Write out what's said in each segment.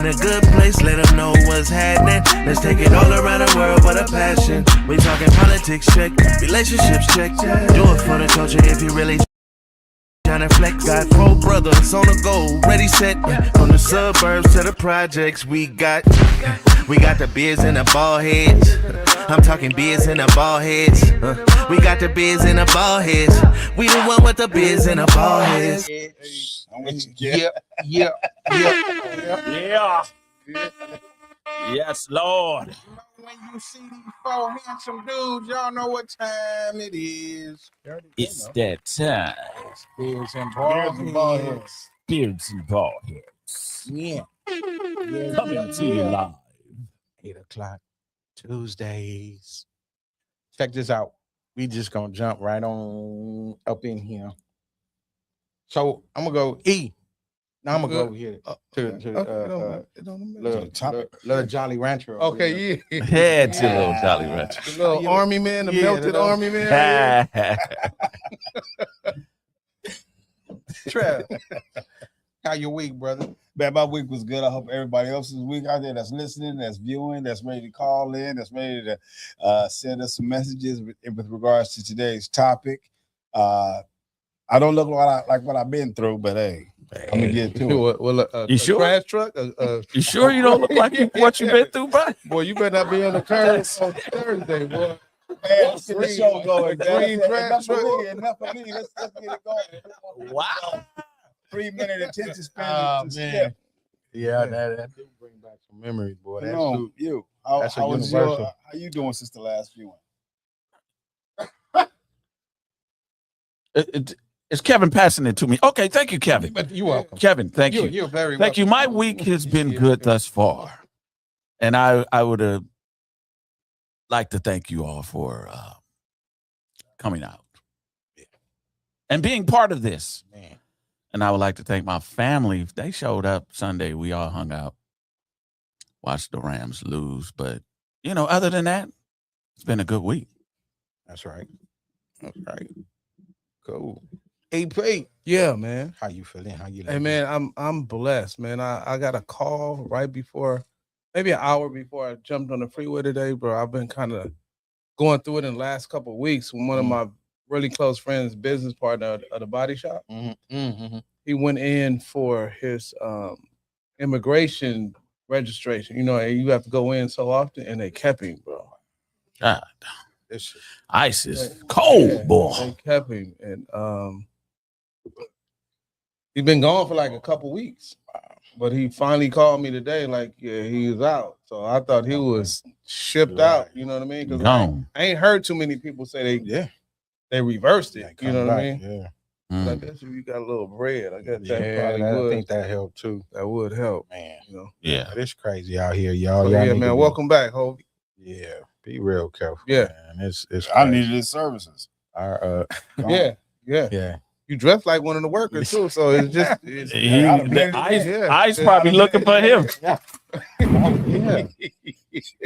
In a good place, let them know what's happening. Let's take it all around the world with a passion. We talking politics, check. Relationships, check. Do it for the culture if you really trying to flex. Got 4 brothers on the go, ready, set. From the suburbs to the projects, we got the beers and the ball heads. I'm talking beers and the ball heads. We got the beers and the ball heads. We the one with the beers and the ball heads. Yeah. Yes, Lord. When you see these 4 handsome dudes, y'all know what time it is. It's that time. Beers and ball heads. Beards and ball heads. Yeah. Coming to you live. 8 o'clock Tuesdays. Check this out. We just gonna jump right on up in here. So I'm gonna go E. Now I'm gonna go over here to little Jolly Rancher. Okay, yeah. Head to little Jolly Rancher. The little army man, the melted army man. Trev, how your week, brother? Man, my week was good. I hope everybody else's week out there that's listening, that's viewing, that's ready to call in, that's ready to send us some messages with regards to today's topic. I don't look like what I've been through, but hey, I'm gonna get to it. Well, You sure? Trash truck. You sure you don't look like what you've been through, bro? Boy, you better not be on the curve on Thursday, boy. Man, let's get the show going. Green trash truck. Enough for me. Let's get it going. Wow. 3-minute attention span. Oh, to man. skip. Yeah, that do bring back some memories, boy. That's No, true. you. That's a How was universal. how you doing since the last viewing? It's Kevin passing it to me. Okay, thank you, Kevin. But you're welcome. Kevin, thank you. You're very Thank you. welcome. My week has been good thus far. And I would like to thank you all for coming out and being part of this. Man. And I would like to thank my family. They showed up Sunday. We all hung out, watched the Rams lose. But, other than that, it's been a good week. That's right. That's right. Cool. AP, Yeah, man. how you feeling? How you? Hey, man, I'm blessed, man. I got a call right before, maybe an hour before I jumped on the freeway today, bro. I've been kind of going through it in the last couple of weeks. When one of my really close friends, business partner of the body shop, he went in for his immigration registration. And you have to go in so often, and they kept him, bro. God, This ice is cold, boy. They kept him, and he's been gone for like a couple weeks. But he finally called me today, like, yeah, he was out. So I thought he was shipped out. You know what I mean? Because Gone. I ain't heard too many people say they reversed it. You know what I mean? Yeah. But I guess if you got a little bread, I guess that Yeah, probably I would. think that helped too. That would help. Man, Yeah. but it's crazy out here, y'all. So, Y'all yeah, need man. to be- Welcome back, Hovey. Yeah, be real careful. Yeah. man. It's I crazy. needed his services. Our, Yeah. yeah. You dress like one of the workers too, so it's just The ice, Yeah. ice probably looking for him. Yeah.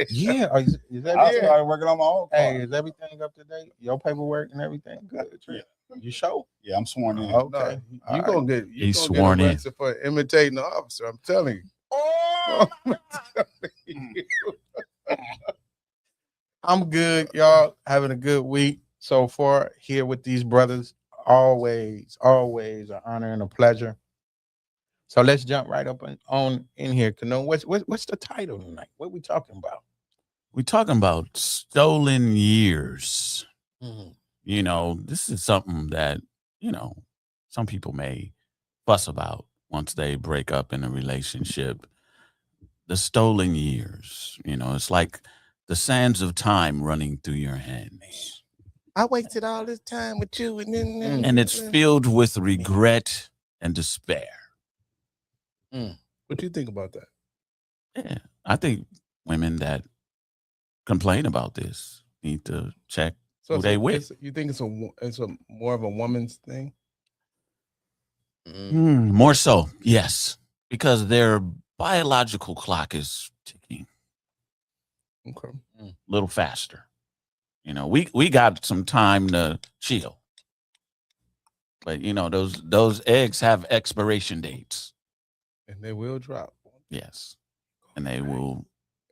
Yeah. Is that I started working on my own car. Hey, is everything up to date? Your paperwork and everything good? You sure? Yeah, I'm sworn in. Okay. you gonna get He's gonna sworn get in. arrested for imitating the officer. I'm telling you. Oh, I'm good, y'all. Having a good week so far here with these brothers. Always an honor and a pleasure. So let's jump right up on in here. Kano, what's the title tonight? What we talking about? We're talking about stolen years. Mm-hmm. This is something that, some people may fuss about once they break up in a relationship. The stolen years, it's like the sands of time running through your hands. I wasted all this time with you, and then And it's filled with regret and despair. What do you think about that? Yeah. I think women that complain about this need to check who they with. You think it's a more of a woman's thing? More so, yes. Because their biological clock is ticking Okay. a little faster. We got some time to chill. But those eggs have expiration dates. And they will drop. Yes. and they will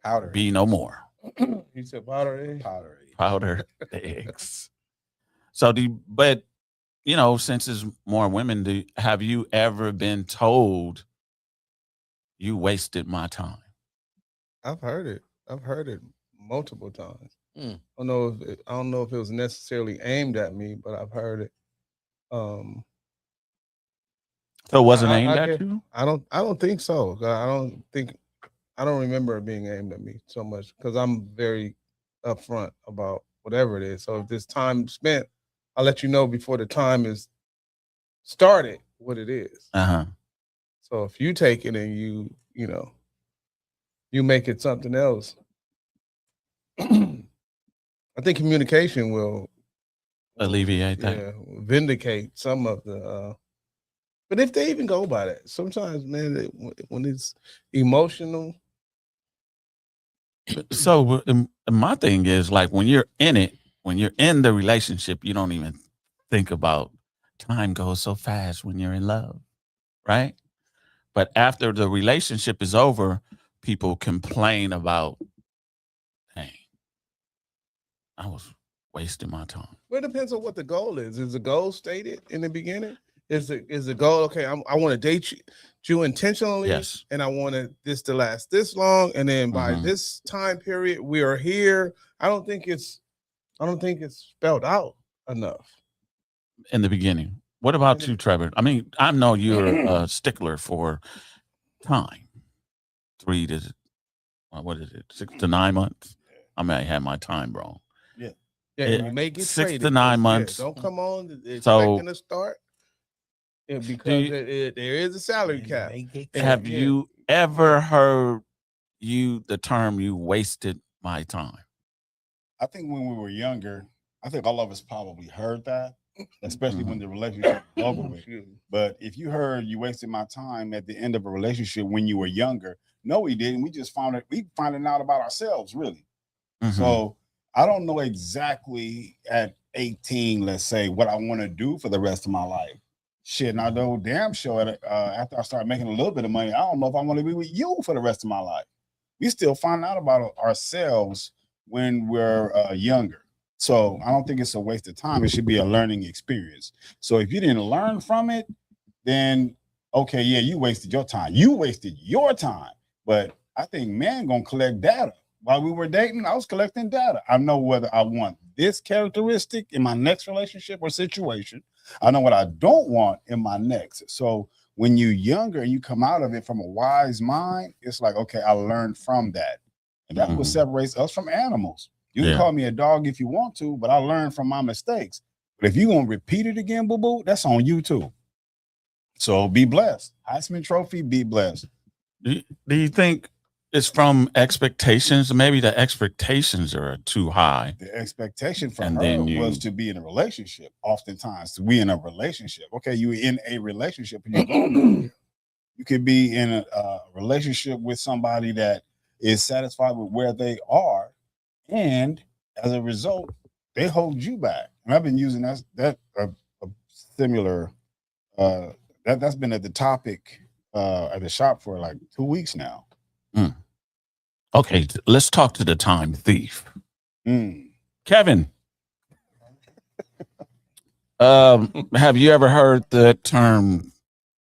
Powder. be no more. You said powder. Powder. Powder eggs. So but since it's more women, have you ever been told you wasted my time? I've heard it. I've heard it multiple times. Mm. I don't know if it was necessarily aimed at me, but I've heard it. So it wasn't I- aimed I at get- you? I don't think so. I don't remember it being aimed at me so much because I'm very upfront about whatever it is. So if there's time spent, I'll let you know before the time is started what it is. Uh-huh. So if you take it and you make it something else, I think communication will Alleviate that. yeah, vindicate some of the but if they even go by that, sometimes, man, when it's emotional, So my thing is, like, when you're in it, when you're in the relationship, you don't even think about time goes so fast when you're in love, right? But after the relationship is over, people complain about, dang, I was wasting my time. well, it depends on what the goal is. Is the goal stated in the beginning? Is the goal, okay, I want to date you intentionally, Yes. and I wanted this to last this long, and then by Mhm. this time period we are here. I don't think it's spelled out enough. In the beginning. What about you, Trevor? I mean, I know you're a stickler for time. 3 to, what is it, 6 to 9 months? I may have my time wrong. Yeah, It- and you may get 6 to traded, 9 'cause, months. don't come on So- expecting to start. Yeah, Do because you- there is a salary And cap. they get Yeah, Have yeah. you ever heard the term "you wasted my time"? I think when we were younger, I think all of us probably heard that, especially when the relationship was over with. Excuse me. But if you heard you wasted my time at the end of a relationship when you were younger, no, we didn't. We just finding out about ourselves, really. Mhm. So I don't know exactly at 18, let's say, what I want to do for the rest of my life. Shit, and I know damn sure after I start making a little bit of money, I don't know if I want to be with you for the rest of my life. We still find out about ourselves when we're younger. So I don't think it's a waste of time. It should be a learning experience. So if you didn't learn from it, then okay, yeah, you wasted your time. You wasted your time. But I think man gonna collect data. While we were dating, I was collecting data. I know whether I want this characteristic in my next relationship or situation. I know what I don't want in my next. So when you're younger and you come out of it from a wise mind, it's like, okay, I learned from that. And that's what Mhm. separates us from animals. You Yeah. can call me a dog if you want to, but I learned from my mistakes. But if you're going to repeat it again, boo-boo, that's on you too. So be blessed. Heisman Trophy, be blessed. Do you think it's from expectations? Maybe the expectations are too high. The expectation for And her then was to be in a relationship. Oftentimes, we in a relationship. Okay, you in a relationship and you're going you could be in a relationship with somebody that is satisfied with where they are, and as a result, they hold you back. And I've been using a similar that's been at the topic at the shop for like 2 weeks now. Okay, let's talk to the time thief. Mm. Kevin, have you ever heard the term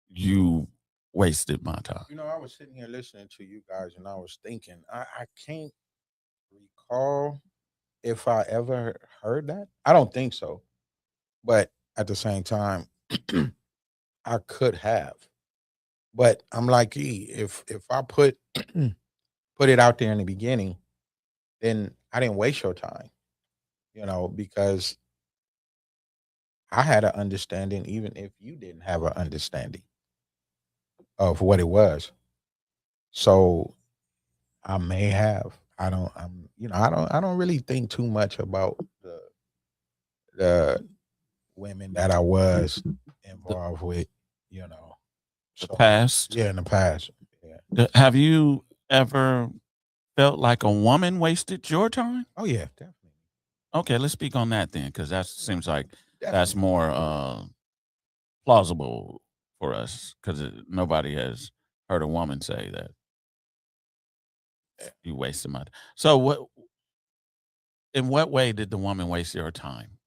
"you wasted my time"? You know, I was sitting here listening to you guys and I was thinking, I can't recall if I ever heard that. I don't think so. But at the same time, I could have. But I'm like, if I put it out there in the beginning, then I didn't waste your time, because I had an understanding, even if you didn't have an understanding of what it was. So I may have. I don't really think too much about the women that I was involved with, The past. Yeah, in the past. Yeah. Have you ever felt like a woman wasted your time? Oh yeah, definitely. Okay, let's speak on that then, because that seems like that's Definitely. more plausible for us, because nobody has heard a woman say that. you wasted my. So what? In what way did the woman waste your time?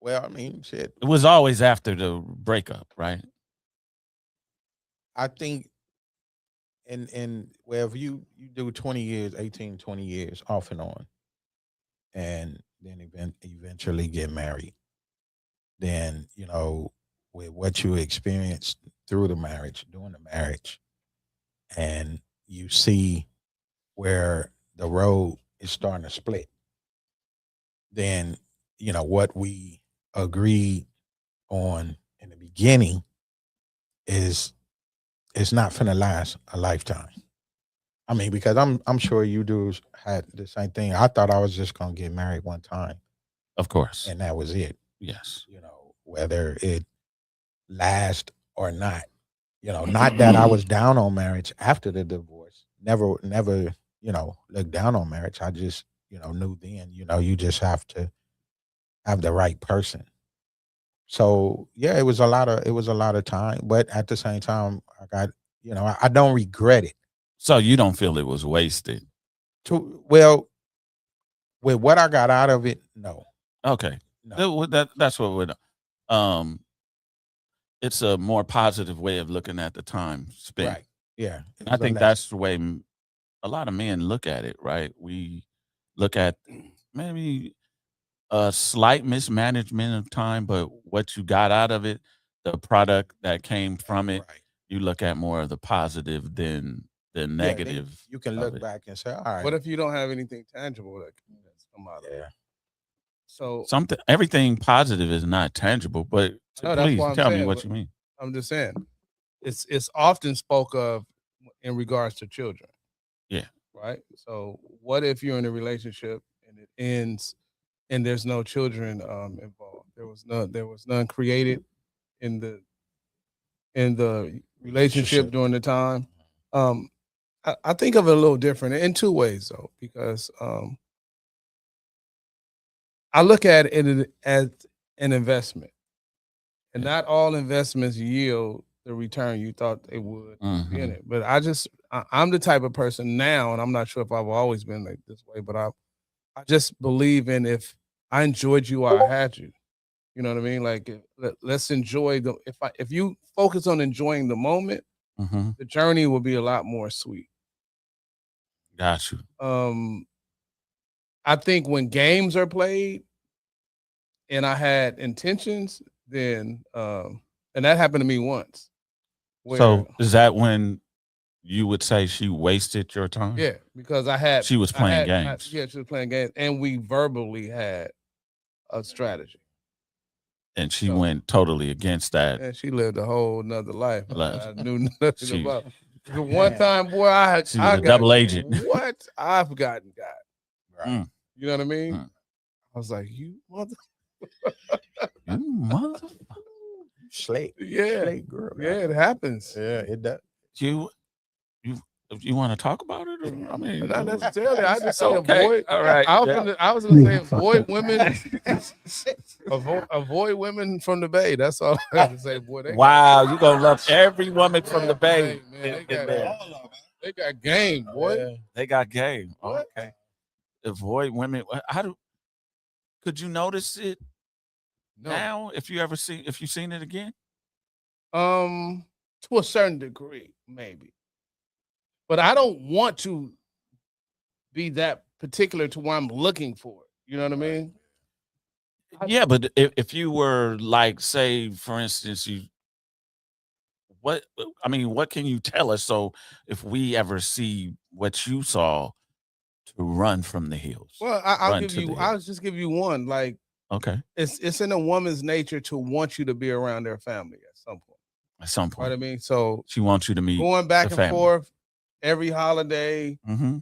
Well, I mean, shit. It was always after the breakup, right? I think well, if you do 20 years, 18, 20 years off and on, and then eventually get married, then, you know, with what you experienced through the marriage, during the marriage, and you see where the road is starting to split, then, you know, what we agreed on in the beginning is it's not finna last a lifetime. I mean, because I'm sure you dudes had the same thing. I thought I was just gonna get married one time Of course. and that was it. Yes. You know, whether it lasts or not. You know, not that I was down on marriage after the divorce. Never, you know, looked down on marriage. I just, you know, knew then, you know, you just have to have the right person. So yeah, it was a lot of time, but at the same time, I got, you know, I don't regret it. So you don't feel it was wasted? Well, with what I got out of it, no. Okay. No. That's what we're. It's a more positive way of looking at the time spent. Right. Yeah. It I was a think lesson. that's the way a lot of men look at it, right? We look at maybe a slight mismanagement of time, but what you got out of it, the product that came from it, Right. you look at more of the positive than the Yeah, then negative. you can of look it. back and say, all right. What if you don't have anything tangible that's come out of it? Yeah. So Everything positive is not tangible, but No, that's please what I'm tell me saying, what but- you mean. I'm just saying, it's often spoke of in regards to children. Yeah. Right. So what if you're in a relationship and it ends and there's no children involved? There was none created in the relationship during the time. I think of it a little different in two ways though, because I look at it as an investment, and not all investments yield the return you thought they would Mhm. in it. But I'm the type of person now, and I'm not sure if I've always been like this way, but I just believe in, if I enjoyed you, I had you. You know what I mean? Like, let's enjoy if you focus on enjoying the moment, Mhm. the journey will be a lot more sweet. Got you. I think when games are played and I had intentions, then and that happened to me once. So is that when you would say she wasted your time? Yeah, because I had She was I playing had- I- games. yeah, she was playing games, and we verbally had a strategy. And she So- went totally against that. And she lived a whole nother life. Life. I knew nothing She- about. The one time, boy, I She was a got double agent. What I've gotten got. Right. You know what I mean? Mm. I was like, you mother. You mother. Slate. Yeah, Slate girl. yeah, it happens. Yeah, it does. You want to talk about it? Or, I mean, Not necessarily. I just say Okay, avoid. all right, I was yeah. gonna say avoid women. avoid women from the Bay. That's all I have to say. Boy, they wow, you gonna love every woman from the Bay. Hey, man, in- in there. they got game, boy. Yeah. They got game. What? Okay. Avoid women. Could you notice it No. now if you've seen it again? To a certain degree, maybe. But I don't want to be that particular to where I'm looking for it. You know what I mean? Yeah, but if you were like, say, for instance, what can you tell us? So if we ever see what you saw, to run from the hills. Well, I'll Run give to you. the I'll hills. just give you one. Like Okay. it's in a woman's nature to want you to be around their family at some point. At some Know what I point, mean? So she wants you to meet. going back the and family. forth every holiday, Mm-hmm.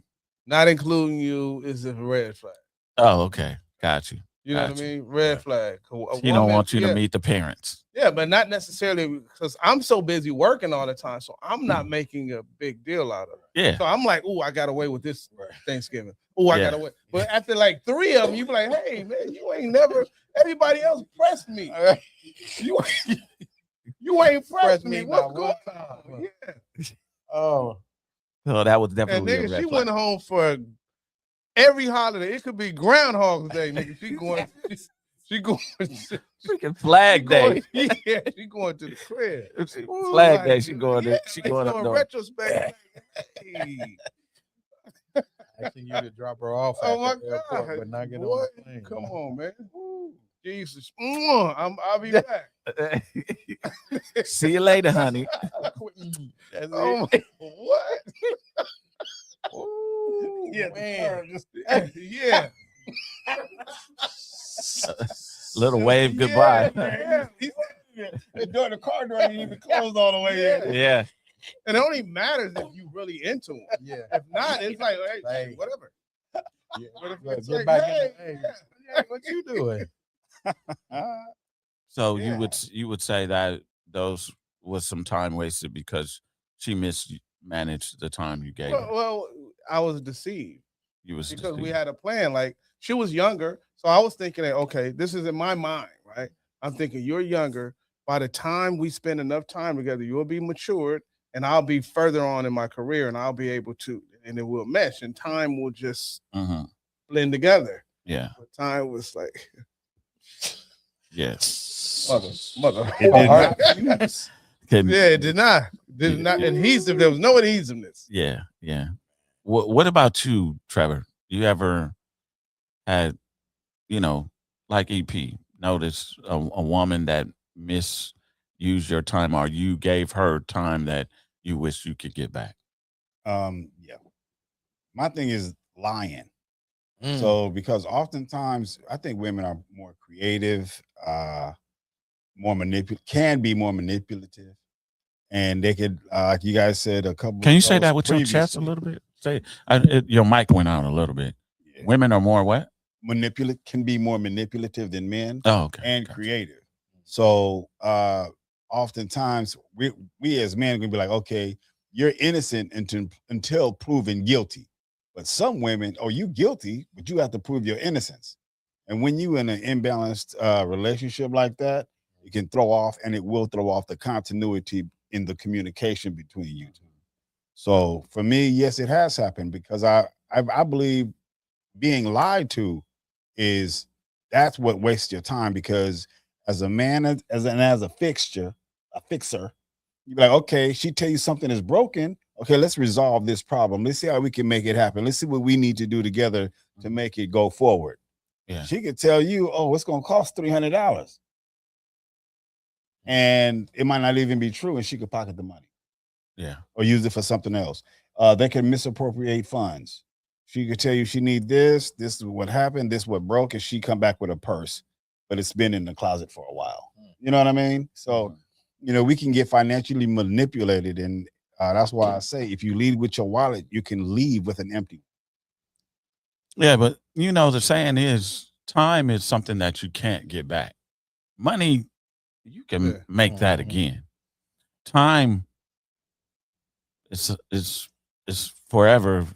not including you, is a red flag. Oh, okay. Got you. You know what I Gotcha. mean? Red Yeah. flag. She don't want you to meet the parents. Yeah, but not necessarily because I'm so busy working all the time. So I'm not making a big deal out of it. Yeah. So I'm like, oh, I got away with this Thanksgiving. Oh, I Yeah. got away. But after like 3 of them, you be like, hey, man, you ain't never, everybody else pressed me. You ain't pressed me. What's not going one on? time. Yeah. Oh, So that was And definitely a nigga, red she flag. went home for every holiday. It could be Groundhog's Day, nigga. She going. She going. Freaking Flag Day. Yeah, she going to the crib. Ooh, Flag like, Day. She going. yeah, She like going up doing north. retrospect. Hey. Asking you to drop her off at Oh my the airport, God, but not get boy, on the plane. come on, man. Ooh, Jesus, I'll be back. See you later, honey. That's Oh, it. what? Ooh, Yeah, man. Yeah. Little wave goodbye. Yeah. The door, the car door ain't even closed all the way Yeah. in. Yeah. And it only matters if you really into them. Yeah. If not, it's like, hey, Hey. whatever. Yeah. But if Look, it's get like, back hey, in the hey, what you doing? So Yeah. you would say that those was some time wasted because she mismanaged the time you gave her. well, I was deceived You was because we deceived. had a plan. Like she was younger, so I was thinking that okay, this is in my mind, right? I'm thinking you're younger. By the time we spend enough time together, you'll be matured, and I'll be further on in my career, and I'll be able to, and it will mesh, and time will just Mhm. blend together. Yeah. But time was like Yes. mother. It did not. Can- Yeah, it did not. Did not adhesive. There was no adhesiveness. Yeah. Yeah. What about you, Trevor? You ever had, like EP, notice a woman that misused your time, or you gave her time that you wish you could get back? Yeah. My thing is lying. Mm. So because oftentimes I think women are more creative, can be more manipulative, and they could, like you guys said a couple. Can you say shows that with your chest a previously, little bit? Say your mic went out a little bit. yeah, Women are more what? can be more manipulative than men Oh, okay. and Gotcha. creative. So oftentimes we as men gonna be like, okay, you're innocent until proven guilty. But some women, oh, you guilty, but you have to prove your innocence. And when you in an imbalanced relationship like that, it can throw off, and it will throw off the continuity in the communication between you two. So for me, yes, it has happened because I believe being lied to that's what wastes your time, because as a man, as a fixer, you be like, okay, she tell you something is broken. Okay, let's resolve this problem. Let's see how we can make it happen. Let's see what we need to do together to make it go forward. Yeah. She could tell you, oh, it's gonna cost $300. And it might not even be true, and she could pocket the money Yeah. or use it for something else. They can misappropriate funds. She could tell you she need this is what happened, this what broke, and she come back with a purse, but it's been in the closet for a while. You know what I mean? So, we can get financially manipulated, and that's why I say if you lead with your wallet, you can leave with an empty. Yeah, but the saying is time is something that you can't get back. Money, you can Yeah. make that Mhm. again. Time is forever.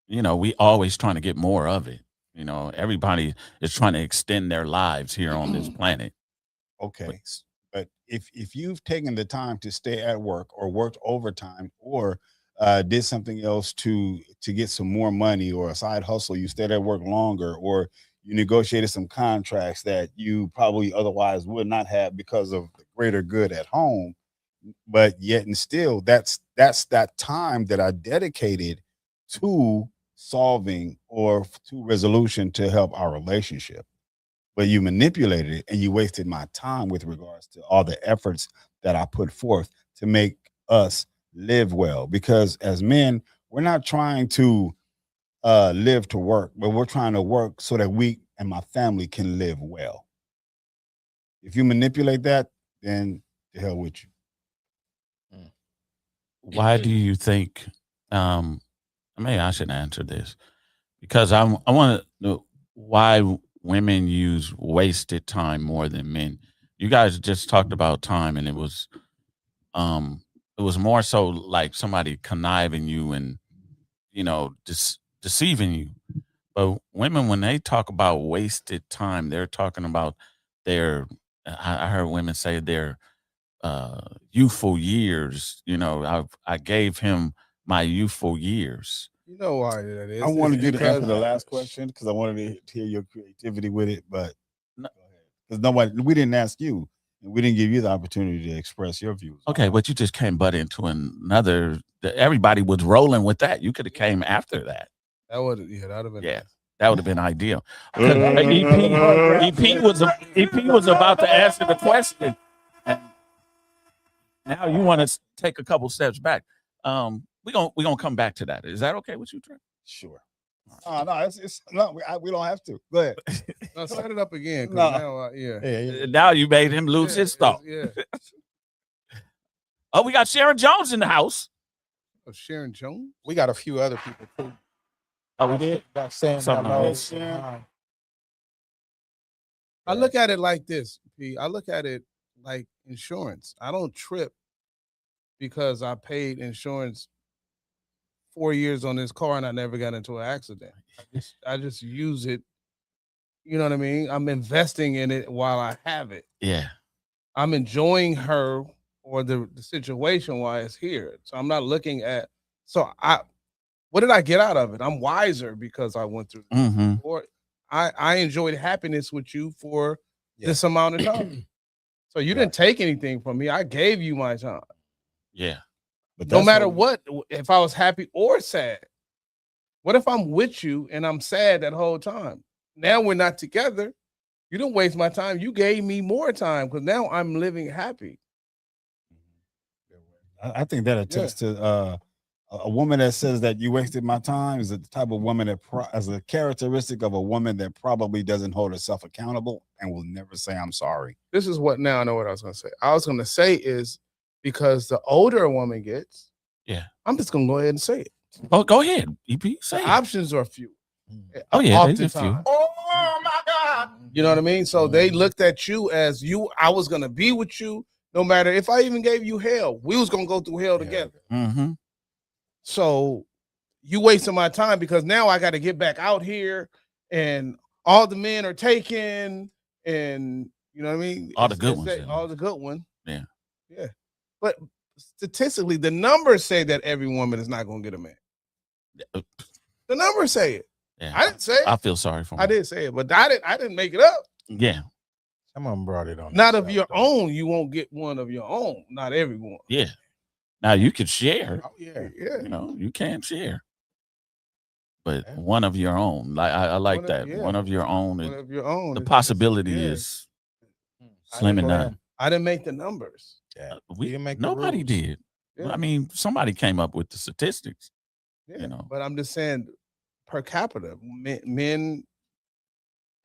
We always trying to get more of it. Everybody is trying to extend their lives here on this planet. Okay. But if you've taken the time to stay at work or worked overtime or did something else to get some more money or a side hustle, you stayed at work longer, or you negotiated some contracts that you probably otherwise would not have because of the greater good at home, but yet and still that's that time that I dedicated to solving or to resolution to help our relationship. But you manipulated it and you wasted my time with regards to all the efforts that I put forth to make us live well. Because as men, we're not trying to live to work, but we're trying to work so that we and my family can live well. If you manipulate that, then the hell with you. Why do you think? Maybe I should answer this because I want to know why women use wasted time more than men. You guys just talked about time, and it was more so like somebody conniving you and deceiving you. But women, when they talk about wasted time, they're talking about their. I heard women say their youthful years. I gave him my youthful years. You know why that is. I wanted you to answer the because- last question because I wanted to hear your creativity with it, but No. because we didn't ask you, and we didn't give you the opportunity to express your views. on Okay, it. but you just came butt into another. Everybody was rolling with that. You could have came after that. That would that'd have been Yeah, that would have been ideal. 'Cause EP was about to answer the question. And now you want to take a couple steps back. We're gonna come back to that. Is that okay with you, Trey? Sure. No, it's no. We don't have to. Go ahead. No, set it up again. 'Cause No. now, yeah. Now you made him lose Yeah, his thought. Yeah. Oh, we got Sharon Jones in the house. Oh, Sharon Jones. We got a few other people too. Oh, we did. Got Sam Something hello. else. I look at it like this, P. I look at it like insurance. I don't trip because I paid insurance 4 years on this car and I never got into an accident. I just use it. You know what I mean? I'm investing in it while I have it. Yeah. I'm enjoying her or the situation while it's here. So I'm not looking at. So what did I get out of it? I'm wiser because I went through. Mm-hmm. Or I enjoyed happiness with you for Yeah. this amount of time. So you didn't take anything from me. I gave you my time. Yeah. But No that's matter what, if I was happy or sad. What if I'm with you and I'm sad that whole time? Now we're not together. You didn't waste my time. You gave me more time because now I'm living happy. I think that attests to a woman that says that you wasted my time is the type of woman that as a characteristic of a woman that probably doesn't hold herself accountable and will never say I'm sorry. This is what now I know what I was going to say. I was going to say is because the older a woman gets, Yeah. I'm just going to go ahead and say it. Oh, go ahead. EP, say The it. options are few. Oh, yeah, there's a Oftentimes. few. Oh my God. You know what I mean? So they looked at you as I was gonna be with you, no matter if I even gave you hell, we was gonna go through hell together. Mm-hmm. So you wasting my time because now I got to get back out here and all the men are taken and you know what I mean? All the good ones, yeah. All the good ones. Yeah. Yeah. But statistically, the numbers say that every woman is not gonna get a man. The numbers say it. Yeah. I didn't say it. I feel sorry for him. I did say it, but I didn't make it up. Yeah. Some of them brought it on. Not of themselves, your though. own. You won't get one of your own. Not everyone. Yeah. Now you could share. Oh yeah. Yeah. You know, you can share. But Yeah. one of your own. Like I like One of- that. yeah. One of your own. One of your own. The It's- possibility yeah. is I slim didn't and go none. in. I didn't make the numbers. Yeah. We didn't make the nobody rules. did. Yeah. I mean, somebody came up with the statistics. Yeah. You know. But I'm just saying, per capita, men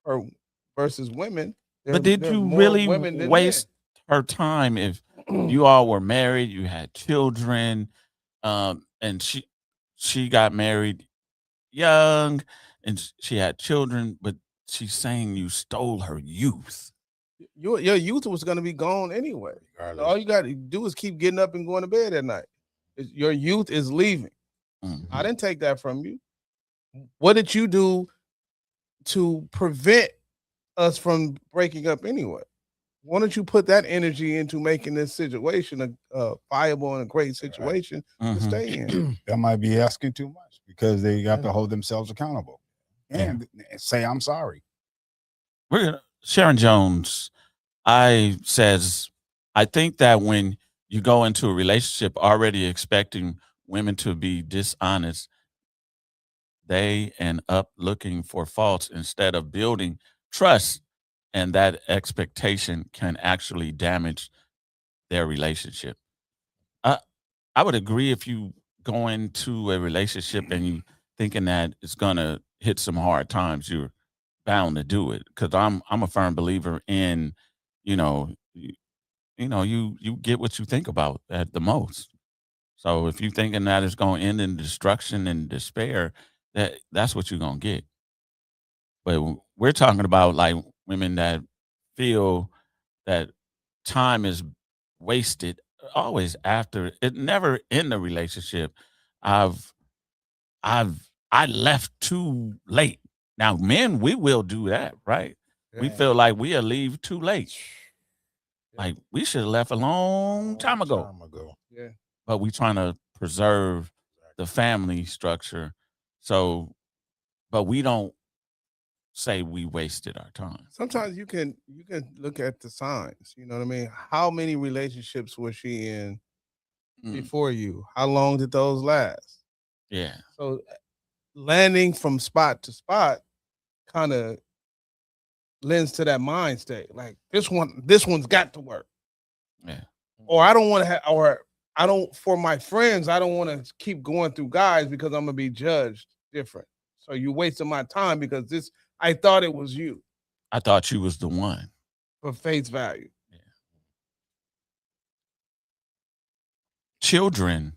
or versus women. But did there are you more really women than waste her time if you all were married, you had children, and she got married young and she had children, but she's saying you stole her youth. men? Your youth was going to be gone anyway. Regardless. All you got to do is keep getting up and going to bed at night. Your youth is leaving. Mhm. I didn't take that from you. What did you do to prevent us from breaking up anyway? Why don't you put that energy into making this situation a viable and a great situation to Mhm. stay in? That might be asking too much because they have to hold themselves accountable and say I'm sorry. Sharon Jones, I think that when you go into a relationship already expecting women to be dishonest, they end up looking for faults instead of building trust, and that expectation can actually damage their relationship. I would agree if you go into a relationship and you thinking that it's gonna hit some hard times, you're bound to do it. Because I'm a firm believer in, you get what you think about at the most. So if you're thinking that it's going to end in destruction and despair, that's what you're going to get. But we're talking about like women that feel that time is wasted always after it, never in the relationship. I left too late. Now, men, we will do that, right? We Yeah. feel like we'll leave too late. Like we should have left a long time ago. Yeah. But we trying to preserve the family structure. So, but we don't say we wasted our time. Sometimes you can look at the signs. You know what I mean? How many relationships was she in before you? How long did those last? Yeah. So landing from spot to spot kind of lends to that mind state. Like this one's got to work. Yeah. Or I don't want to have, or I don't, for my friends, I don't want to keep going through guys because I'm gonna be judged different. So you wasted my time because I thought it was you I thought you was the one. for face value. Children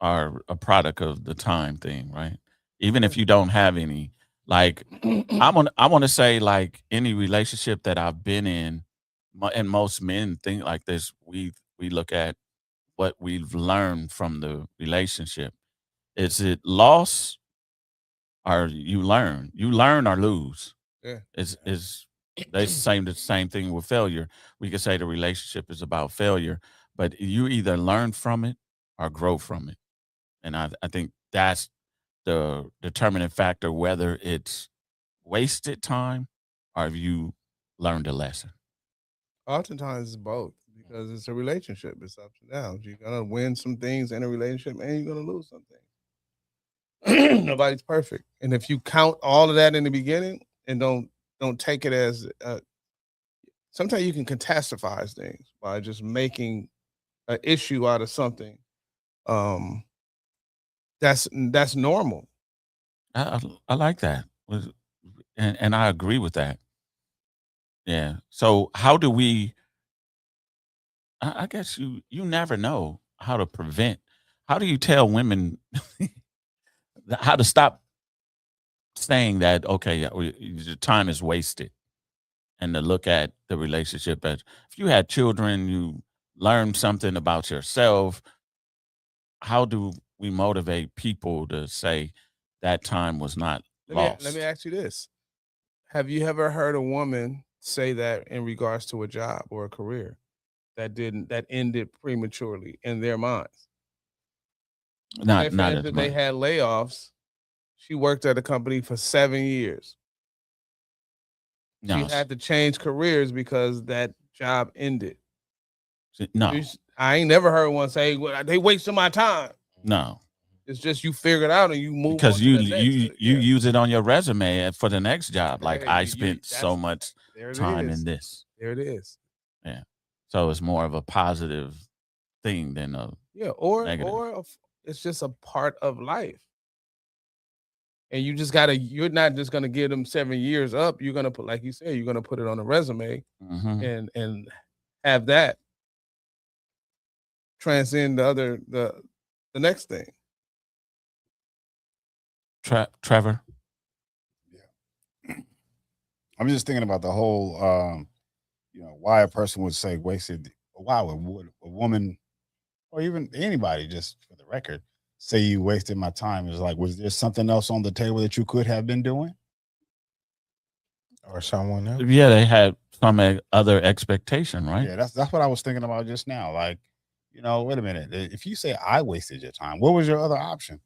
are a product of the time thing, right? Even if you don't have any, like I want to say, like any relationship that I've been in, and most men think like this. We look at what we've learned from the relationship. Is it loss or you learn? You learn or lose. Yeah. Is they say the same thing with failure. We could say the relationship is about failure, but you either learn from it or grow from it. And I think that's the determining factor, whether it's wasted time or if you learned a lesson. Oftentimes it's both because it's a relationship. It's ups and downs. You're gonna win some things in a relationship and you're gonna lose some things. Nobody's perfect. And if you count all of that in the beginning and don't take it as sometimes you can catastrophize things by just making an issue out of something. That's normal. I like that, and I agree with that. Yeah. So how do we? I guess you never know how to prevent. How do you tell women how to stop saying that? Okay, your time is wasted, and to look at the relationship as if you had children, you learned something about yourself. How do we motivate people to say that time was not lost? Let me ask you this. Have you ever heard a woman say that in regards to a job or a career that ended prematurely in their minds? Say, for instance, they had layoffs. She worked at a company for 7 years. No, She had to change careers because that job ended. no, I ain't never heard one say, well, they wasted my time. no. It's just you figured out and you move Because on to you the next. you use it on your resume for the next job. Like Yeah, I you- spent so much there it time is. in this. There it is. So it's more of a positive thing than a Yeah, or negative. it's just a part of life. And you just gotta, you're not just gonna give them 7 years up. You're gonna put, like you said, you're gonna put it on a resume Mhm. and have that transcend the next thing. Trevor. I'm just thinking about the whole, why a person would say wasted. Why would a woman, or even anybody, just for the record, say you wasted my time? Is like, was there something else on the table that you could have been doing, Or someone else. Yeah, they had some other expectation, right? Yeah, that's what I was thinking about just now. Like, wait a minute. If you say I wasted your time, what was your other option?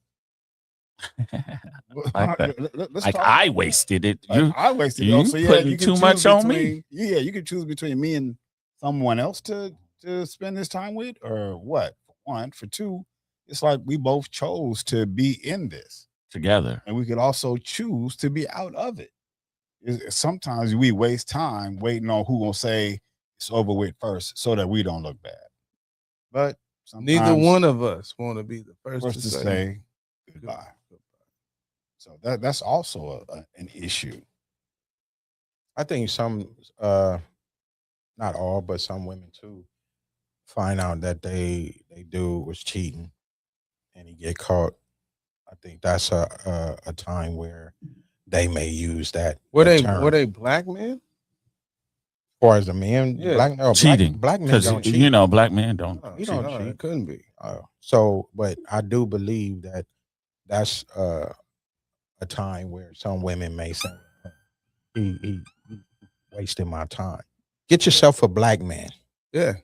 Like that. Let's Like talk I about that. wasted it. Like, I wasted it. you So yeah, putting you can too choose much on me. between- Yeah, you can choose between me and someone else to spend this time with, or what? For one, for two, it's like we both chose to be in this, Together. and we could also choose to be out of it. Sometimes we waste time waiting on who gonna say it's over with first, so that we don't look bad. But Neither sometimes one of us want to be the first first to to say say goodbye. So that's also an issue. I think some, not all, but some women too, find out that they dude was cheating, and he get caught. I think that's a time where they may use that. Were that they term. were they black men? As far as the men, Yeah. black Cheating. black men Because don't cheat. black men don't. No, You don't no, cheat. it couldn't be. So, but I do believe that that's a time where some women may say, he wasted my time. Get yourself a black man, Yeah,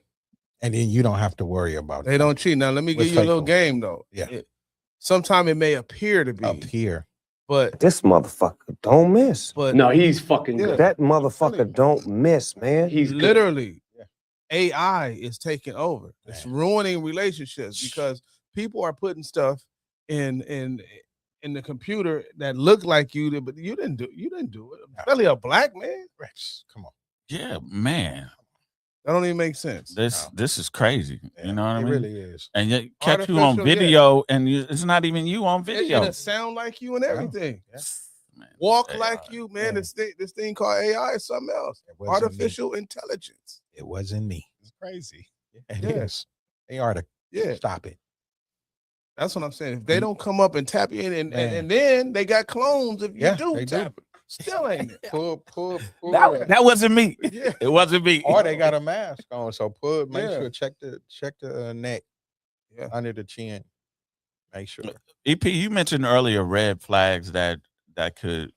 and then you don't have to worry about they it. don't cheat. Now let me With give you a little faithful. game though. Yeah. Sometimes it may appear to be, up here. but This motherfucker don't miss. but he's fucking Yeah. good. That motherfucker don't miss, man. He's good. literally, Yeah. AI is taking over. It's ruining relationships because people are putting stuff in the computer that look like you, but you didn't do it. Especially a black man. Rex, come on. Yeah, man. That don't even make sense. This is crazy. You know what I It mean? really is. And yet catch you on Artificial, yeah. video, and it's not even you on And video. it sound like you and everything. Yeah. Man, Walk AI. like you, man. Yeah. This thing called AI is something else. It wasn't me. Artificial intelligence. It wasn't me. It's crazy. It Yeah. is. They are to Yeah, stop it. that's what I'm saying. If they don't come up and tap you in, and Man. then they got clones. If you Yeah, do they tap it, still ain't it. Pull. That wasn't me. Yeah. It wasn't me. Or they got a mask on, so pull. Make Yeah. sure check the neck Yeah. under the chin. Make sure. EP, you mentioned earlier red flags that could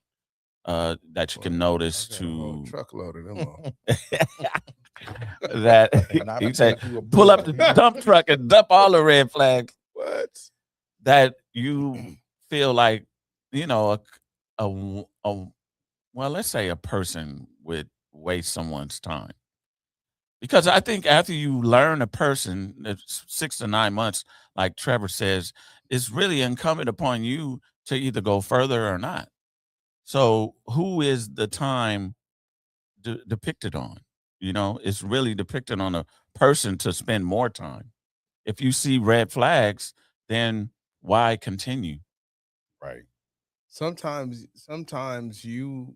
that you can notice I got a whole to truckload of them. on. that And I you say think you a pull up the bullet. dump truck and dump all the red flags What? that you feel like, you know, a well, let's say a person would waste someone's time. Because I think after you learn a person, it's 6 to 9 months, like Trevor says, it's really incumbent upon you to either go further or not. So who is the time depicted on? You know, it's really depicted on a person to spend more time. If you see red flags, then why continue? Right. Sometimes you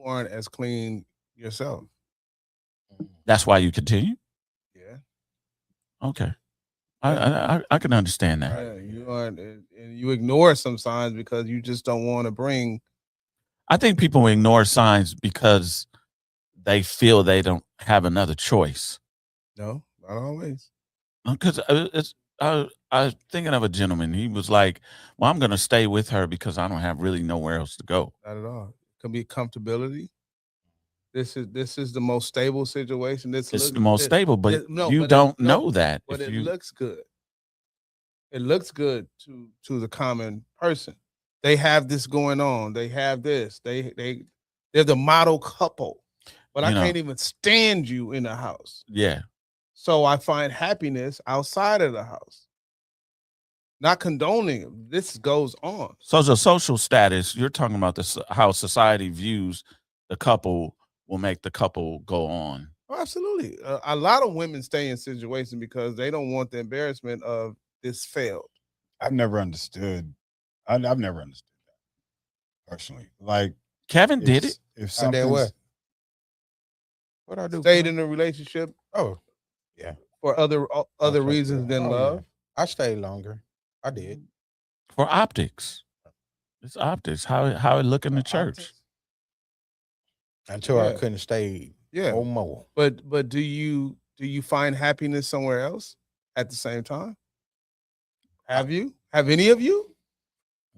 aren't as clean yourself. That's why you continue? Yeah. Okay. I can understand that. Yeah, you aren't, and you ignore some signs because you just don't want to bring. I think people ignore signs because they feel they don't have another choice. No, not always. Because I was thinking of a gentleman. He was like, "Well, I'm going to stay with her because I don't have really nowhere else to go." Not at all. It can be comfortability. This is the most stable situation. It's the most stable, but no, you but it- don't no, know that. But if it you, looks good. It looks good to the common person. They have this going on. They have this. They're the model couple. But I You know. can't even stand you in the house. yeah. So I find happiness outside of the house. Not condoning it. This goes on. So the social status, you're talking about this, how society views the couple will make the couple go on. Oh, absolutely. A lot of women stay in situations because they don't want the embarrassment of this failed. I've never understood. I've never understood that personally. Like Kevin did if- it. If I did something what? What I do? Stayed in a relationship Oh, for other Okay. reasons than Oh, yeah. love. I stayed longer. I did. For optics. It's optics. How it look in the church. Until I Yeah. couldn't stay Yeah. no more. But do you find happiness somewhere else at the same time? Have you? Have any of you?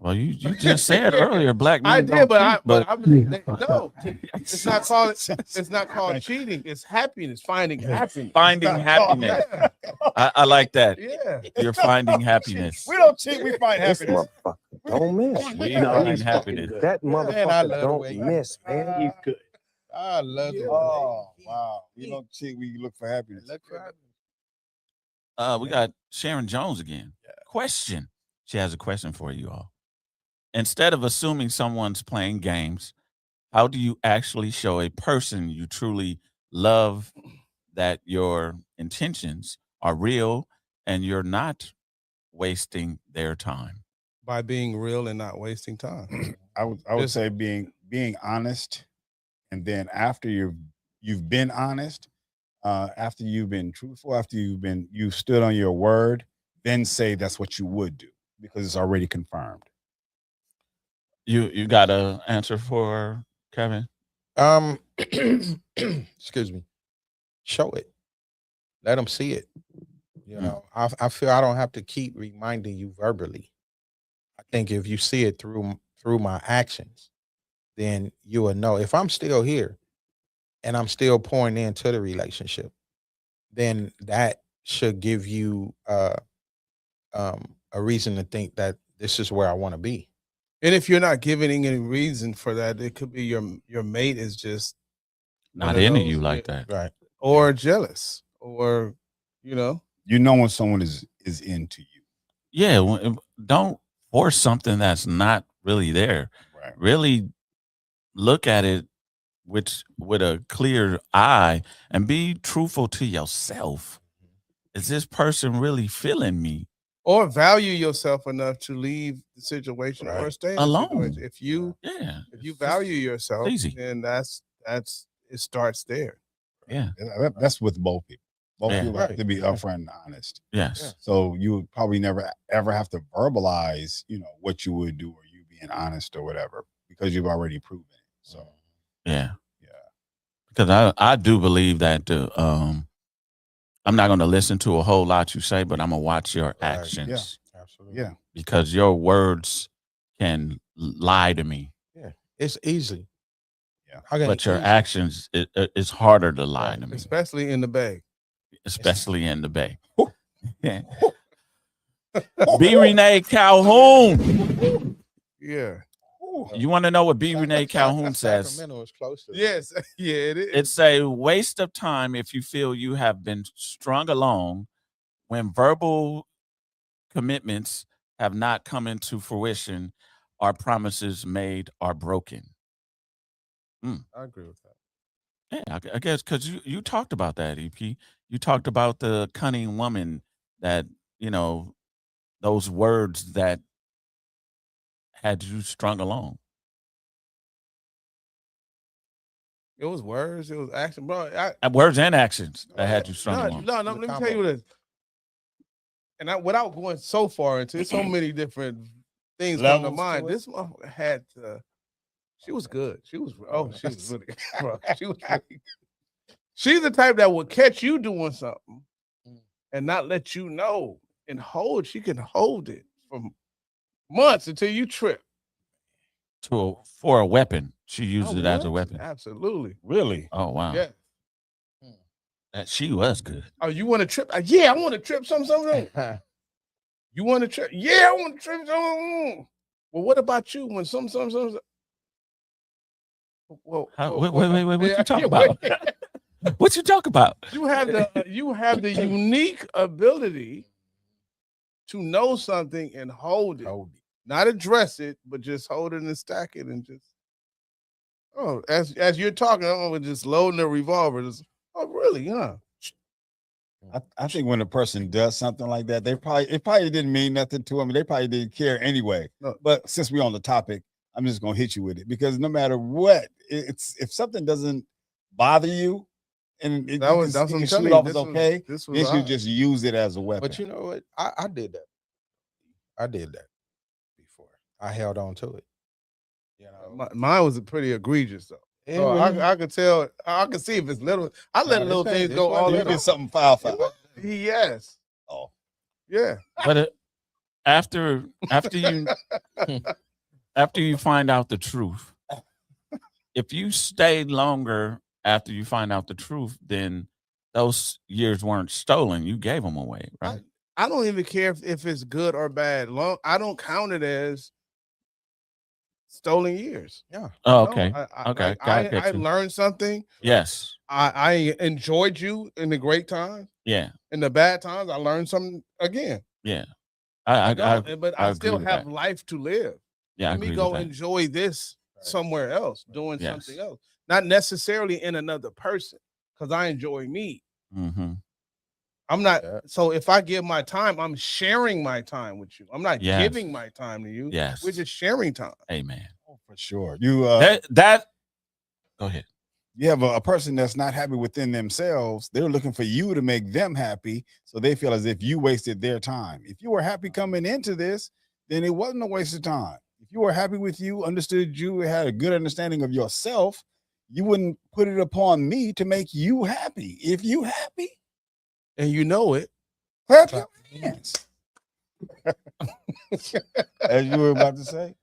Well, you just said earlier, black men I don't did, but cheat, no. It's not called. It's not called Thank you. cheating. It's happiness. Finding happiness. finding happiness. Yeah. I like that. Yeah. You're finding happiness. We don't cheat. We find This happiness. motherfucker don't miss. We No, find he's fucking happiness. good. That Man, I motherfucker love the don't way you- miss, man. He's good. I love it. Oh wow! We don't cheat. We look for happiness. Look for happiness. We got Sharon Jones again. Question. She has a question for you all. Instead of assuming someone's playing games, how do you actually show a person you truly love that your intentions are real and you're not wasting their time? By being real and not wasting time. I would Just- say being honest, and then after you've been honest, after you've been truthful, after you've stood on your word, then say that's what you would do because it's already confirmed. You got an answer for Kevin? Excuse me. Show it. Let them see it. You know, I feel I don't have to keep reminding you verbally. I think if you see it through my actions, then you will know. If I'm still here and I'm still pouring into the relationship, then that should give you a reason to think that this is where I want to be. And if you're not giving any reason for that, it could be your mate is just Not one of into those, you like yeah, that. Right. or jealous, or you know. You know when someone is into you. Yeah, don't force something that's not really there. Right. Really look at it with a clear eye and be truthful to yourself. Is this person really feeling me? Or value yourself enough to leave the situation or Right. stay in the Alone. situation. If you Yeah. value yourself, easy. then that's it starts there. Yeah. That's with both people. Both Yeah. people have Right. to be upfront and honest. Yes. So you would probably never ever have to verbalize, what you would do or you being honest or whatever, because you've already proven it. So Yeah. yeah. Because I do believe that I'm not going to listen to a whole lot you say, but I'm going to watch your Right. actions Absolutely. Yeah. because your words can lie to me, It's easy. Yeah. but your actions it's harder to lie to me, Especially in the bag. especially in the Bay. Yeah. B. Renee Calhoun. Yeah. You want to know what B. Renee Calhoun says? Sacramento is close to Yes. Yeah, it is. It's a waste of time if you feel you have been strung along when verbal commitments have not come into fruition or promises made are broken. I agree with that. Yeah, I guess because you talked about that, EP. You talked about the cunning woman that, those words that had you strung along. It was words, it was action, bro. Words and actions that had you strung along. No, let me tell you this. And without going so far into it, so many different things come to Levels mind. to it? This motherfucker had to. She was good. She was really good, bro. She was really good. She's the type that will catch you doing something and not let you know and hold. She can hold it for months until you trip. For a weapon. She used Oh, it as a what? weapon. Absolutely. Really? Oh wow. Yeah. She was good. Oh, you want to trip? Yeah, I want to trip something. You want to trip? Yeah, I want to trip something. Well, what about you when some? Well, Wait, what you talking yeah, about? What you talk about? You have the unique ability to know something and hold it. Not address it, but just hold it and stack it and just as you're talking, I'm just loading the revolver. Just, really? Huh? I think when a person does something like that, it probably didn't mean nothing to them. They probably didn't care anyway. No. But since we're on the topic, I'm just gonna hit you with it because no matter what, if something doesn't bother you and That's what I'm you telling shoot you. off This is was- okay, this then was you odd. just use it as a weapon. But you know what? I did that. I did that before. I held on to it. You know, Mine was pretty egregious though. It So really- I could tell. I could see if it's little. I let No, little this ain't- things this go wasn't all you the little. did something foul. Yes. Oh, Yeah. But after you find out the truth, if you stayed longer after you find out the truth, then those years weren't stolen. You gave them away, right? I don't even care if it's good or bad. I don't count it as stolen years. yeah. Oh, No, okay. Okay, I learned something. Yes. I enjoyed you in the great times. Yeah. In the bad times, I learned something again. Yeah. I But I I agree still with have that. life to live. Yeah, I Let me agree go with that. enjoy this somewhere else, doing Yes. something else, not necessarily in another person, because I enjoy me. Mm-hmm. I'm not. Yeah. So if I give my time, I'm sharing my time with you. I'm not Yes. giving my time to you. Yes. We're just sharing time. Amen. oh, for sure. You That go ahead. you have a person that's not happy within themselves. They're looking for you to make them happy, so they feel as if you wasted their time. If you were happy coming into this, then it wasn't a waste of time. If you were happy with you, understood you, had a good understanding of yourself, you wouldn't put it upon me to make you happy. If you happy, And you know it. clap your hands. As you were about to say.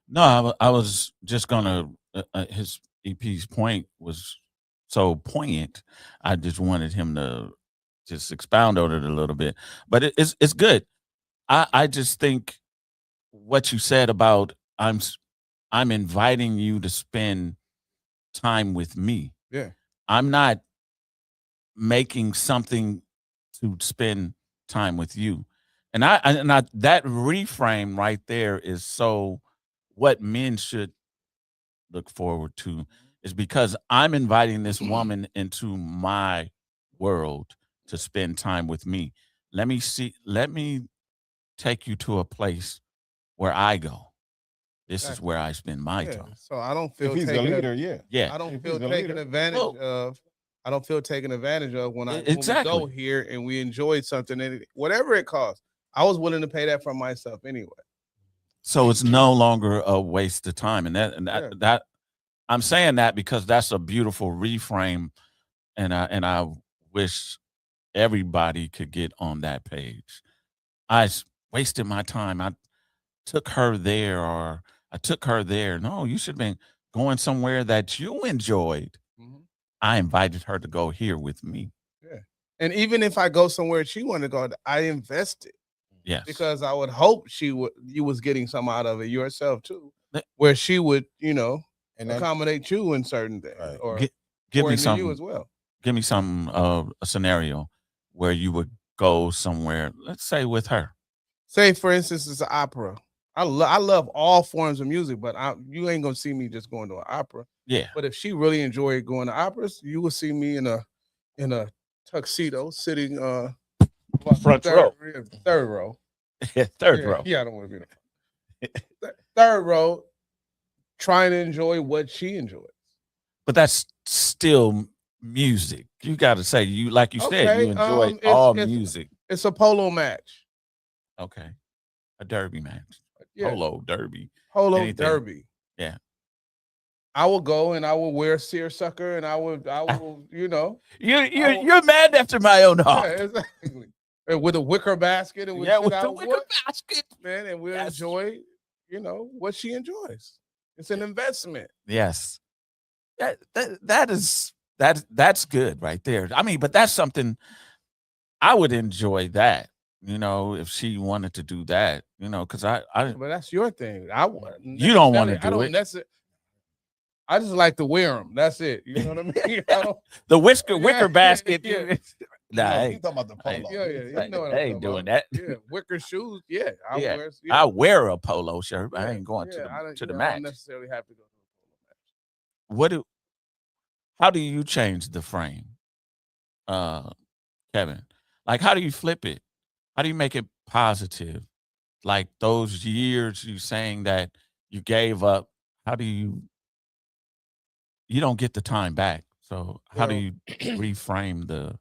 No, I was just gonna. His EP's point was so poignant. I just wanted him to just expound on it a little bit. But it's good. I just think what you said about I'm inviting you to spend time with me. Yeah. I'm not making something to spend time with you. And I that reframe right there is so what men should look forward to is because I'm inviting this woman into my world to spend time with me. Let me take you to a place where I go. This is Exactly. where I spend my Yeah. time. So I don't If feel he's the taken. leader, yeah. Yeah. I don't If feel he's the taken leader. advantage Well- of. I don't feel taken advantage of when when we Exactly. go here and we enjoyed something and whatever it costs. I was willing to pay that for myself anyway. So it's no longer a waste of time. And Yeah. that I'm saying that because that's a beautiful reframe. And I wish everybody could get on that page. Wasted my time. I took her there or I took her there. No, you should have been going somewhere that you enjoyed. Mhm. I invited her to go here with me. And even if I go somewhere she wanted to go, I invested Yes. because I would hope you was getting some out of it yourself too, That- where she would, And that, accommodate you in certain things Right. or Give pour me into some you as well. give me some a scenario where you would go somewhere, let's say with her. Say, for instance, it's an opera. I love all forms of music, but you ain't gonna see me just going to an opera. Yeah. But if she really enjoyed going to operas, you will see me in a tuxedo sitting Front row. third row. Third Yeah, row. Yeah, I don't want to be third row, trying to enjoy what she enjoys. But that's still music. You got to say you like you said Okay, you enjoy it's- all it's- music. It's a polo match. Okay. A derby match. Yeah, Polo derby. polo anything. derby. Yeah. I will go and I will wear seersucker and I will, You're mad after my own yeah, heart. exactly. And with a wicker basket and we'll Yeah, sit with the out wicker what- basket. man, and we'll Yes. enjoy, what she enjoys. It's an investment. Yes. That's good right there. I mean, but that's something I would enjoy that, if she wanted to do that, because I But that's your thing. You don't wanna I do don't it. I just like to wear them. That's it. You know what I mean? I don't- the wicker Yeah, basket. yeah. Nah, You I talking about the Hey, polo. Yeah, you know what I I'm ain't talking doing about. that. Yeah, wicker shoes. Yeah, Yeah, wear. I wear a polo shirt. I Yeah, ain't going yeah, I don't- to the I match. don't necessarily have to go to a polo match. How do you change the frame, Kevin? Like, how do you flip it? How do you make it positive? Like those years you saying that you gave up, how do you don't get the time back. So how do Well- you reframe the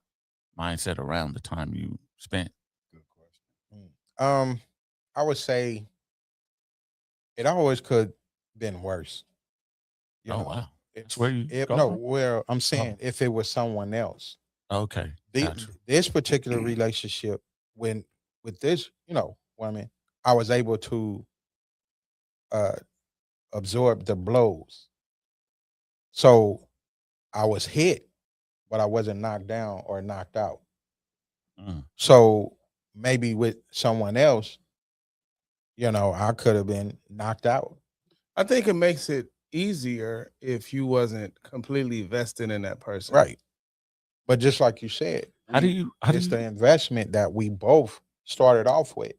mindset around the time you spent? Good question. I would say it always could been worse. You Oh, know, wow. if- That's where you if, go no, from? where I'm saying if it was someone else. Okay. Gotcha. This particular relationship, with this, woman, I was able to absorb the blows. So I was hit, but I wasn't knocked down or knocked out. Mm. So maybe with someone else, I could have been knocked out. I think it makes it easier if you wasn't completely vested in that person. Right. But just like you said, How do you it's the investment that we both started off with.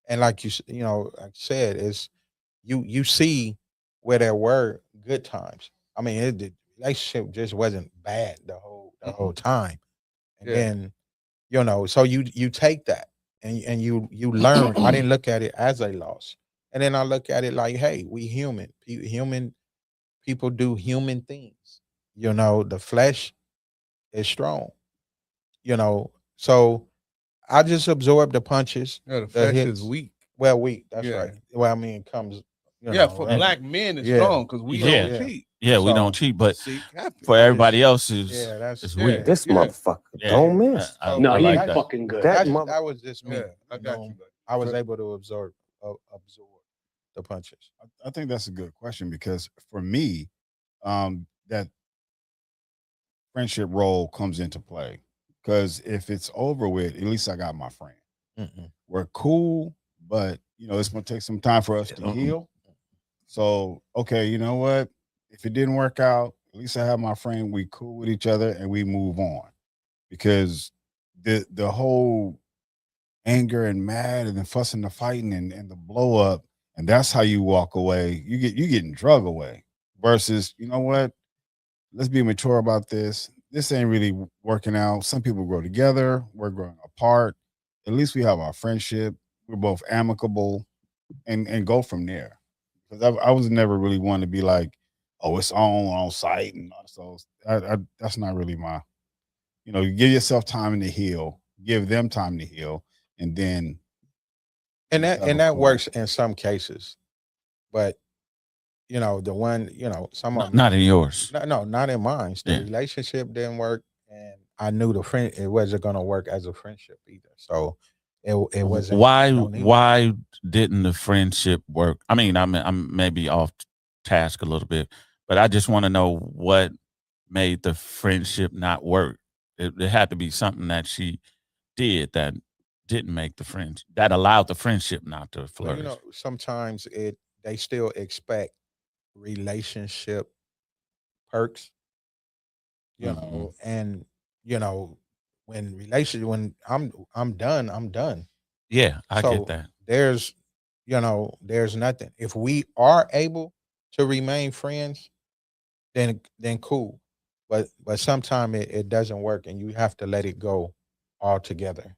And like like I said, is you see where there were good times. I mean, the relationship just wasn't bad the whole time. And Yeah. then, so you take that and you learn. I didn't look at it as a loss. And then I look at it like, hey, we human. Human people do human things. The flesh is strong. So I just absorb the punches. Yeah, the flesh is hits. weak. Well, weak. That's Yeah. right. Well, I mean, it comes. Yeah, for right? black men, it's Yeah. strong because we Yeah. don't cheat. Yeah, we So- don't cheat, but See, happy. for everybody else is Yeah, that's it's yeah. weird. This Yeah. motherfucker Yeah. don't miss. No, I he's like that. fucking good. That That mother- was just me. Yeah, I got you. buddy. I was But- able to absorb the punches. I think that's a good question because for me, that friendship role comes into play. Because if it's over with, at least I got my friend. Mm-mm. We're cool, but you know, it's gonna take some time for us to heal. So, okay, you know what? If it didn't work out, at least I have my friend. We cool with each other and we move on. Because the whole anger and mad and the fussing, the fighting and the blow up, and that's how you walk away. You getting drug away. Versus, you know what? Let's be mature about this. This ain't really working out. Some people grow together, we're growing apart. At least we have our friendship. We're both amicable and go from there. Because I was never really one to be like, oh, it's on site. And so that's not really my, you know, you give yourself time to heal, give them time to heal, and then And have a that plan. works in some cases, but you know, the one, you know, some of them, Not in yours. no, not in mine. The Yeah. relationship didn't work, and I knew the friend it wasn't gonna work as a friendship either. So it wasn't. no need. Why didn't the friendship work? I mean, I'm maybe off task a little bit, but I just want to know what made the friendship not work. It had to be something that she did that didn't make the friends that allowed the friendship not to Well, flourish. you know, sometimes they still expect relationship perks, you Mhm. know, and you know, when I'm done, I'm done. Yeah, I So get that. there's, you know, there's nothing. If we are able to remain friends, then cool. But sometimes it doesn't work, and you have to let it go altogether.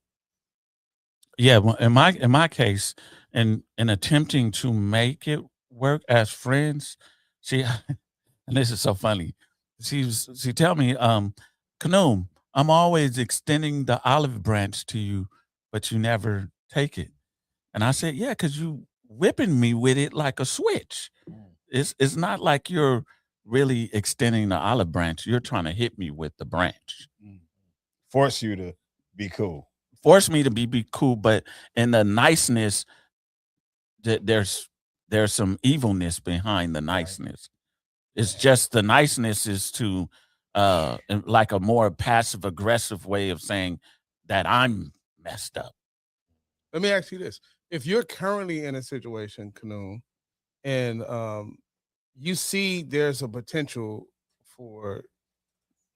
Yeah, well, in my case, in attempting to make it work as friends, she and this is so funny. She tell me, Kanoom, I'm always extending the olive branch to you, but you never take it. And I said, yeah, because you whipping me with it like a switch. It's not like you're really extending the olive branch. You're trying to hit me with the branch. force you to be cool. Force me to be cool, but in the niceness, there's some evilness behind the niceness. It's just the niceness is to like a more passive aggressive way of saying that I'm messed up. Let me ask you this: if you're currently in a situation, Canoe, and you see there's a potential for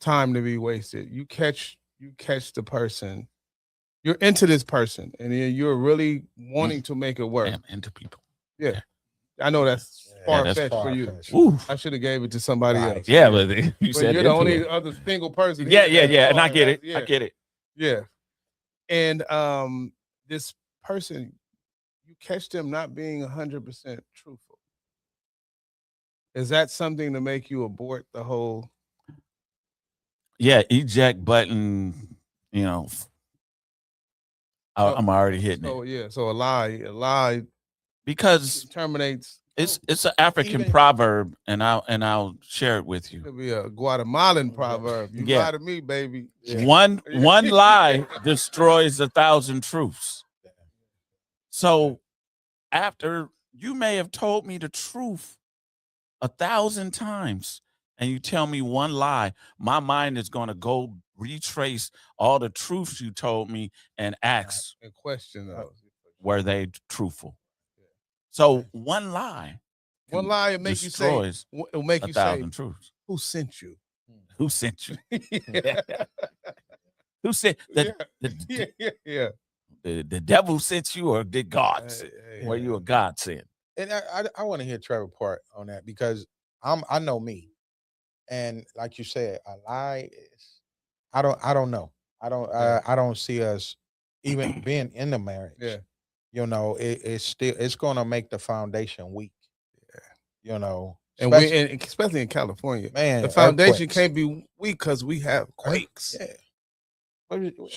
time to be wasted, you catch the person, you're into this person, and you're really wanting to make it work. I'm into people. Yeah, I know that's Yeah, far that's fetched for you. far-fetched. Ooh. I should have gave it to somebody Right. else. Yeah, but you But said you're the into only it. other single person. Yeah, here yeah, that yeah. And I thought get that- it. I get it. Yeah. And this person, you catch them not being 100% truthful. Is that something to make you abort the whole? Yeah, eject button, you know. I'm already hitting So it. yeah, so a lie Because terminates. it's an African Even- proverb, and I'll share it with you. Could be a Guatemalan proverb. You Yeah. lie to me, baby. One lie destroys 1,000 truths. So after you may have told me the truth 1,000 times and you tell me one lie, my mind is going to go retrace all the truths you told me and ask, And question those. were they truthful? So one lie One can lie will make you say. destroys It'll make you say, 1,000 truths. "Who sent you?" Who sent you? yeah. Who said Yeah. the devil sent you, or did God send? Were you a God sent? And I want to hear Trevor part on that, because I know me, and like you said, a lie is I don't know. I don't see us even being in the marriage. Yeah. You know, it's gonna make the foundation weak. Yeah. You know, And especially in California, man, the foundation earthquakes. can't be weak because we have quakes. Yeah.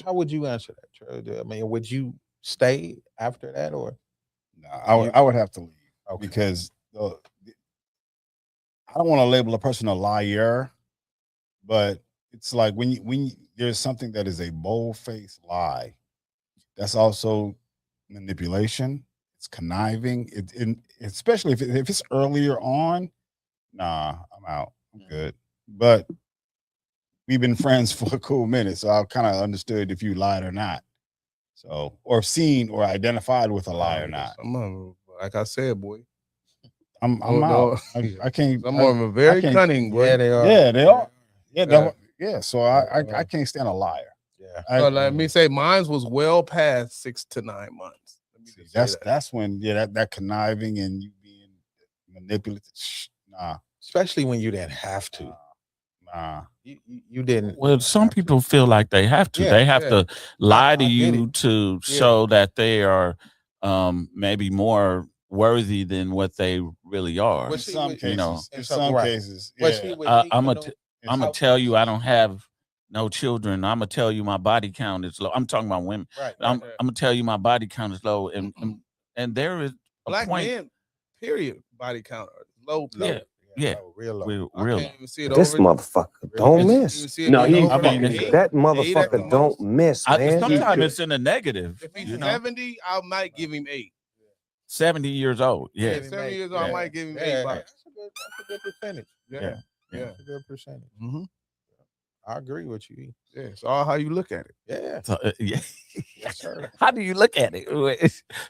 How would you answer that, Trevor? I mean, would you stay after that, or No, I would have to leave okay? because I don't want to label a person a liar, but it's like when there's something that is a bold-faced lie, that's also manipulation. It's conniving. Especially if it's earlier on. Nah, I'm out. I'm good. But we've been friends for a cool minute, so I kind of understood if you lied or not. So, or seen or identified with a lie or not. Some of them, like I said, boy. I'm Oh, out. no. I can't. Some of them are very can't- cunning, boy. Yeah, they are. Yeah, they are. Yeah, Yeah. yeah. So I can't stand a liar. Yeah. I- So let me say, mine was well past 6 to 9 months. Let me See, just say that. that's when that conniving and you being manipulative. Nah, Especially when you didn't have to. nah. You didn't. Well, some have to. people feel like they have to. Yeah, They have yeah. to lie to I get you it. to Yeah. show that they are maybe more worthy than what they really are. Well, In see, some with- cases, know, in so- some right. cases, But yeah. see, with I'm people gonna don't- I'm gonna tell you I don't have no children. I'm gonna tell you my body count is low. I'm talking about women. right. I'm right. gonna tell you my body count is low, and there is a Black point. men, period, body count are low. Yeah, yeah. low, real low. We're I real. can't even see it This over. motherfucker Really? don't Can't even miss. see it No, going he over I mean, eight. that Eight at the motherfucker don't most. miss, man. Sometimes it's in the negative. If he's You know, 70, I might give him 8. 70 years old. Yeah, Yeah, 70 years old, I Yeah. might give him Yeah, 8 that's bucks. a good percentage. Yeah, Yeah. yeah. That's a good percentage. Mhm. I agree with you. E. Yeah, it's all how you look at it. Yeah. So, yeah. Yes, sir. How do you look at it?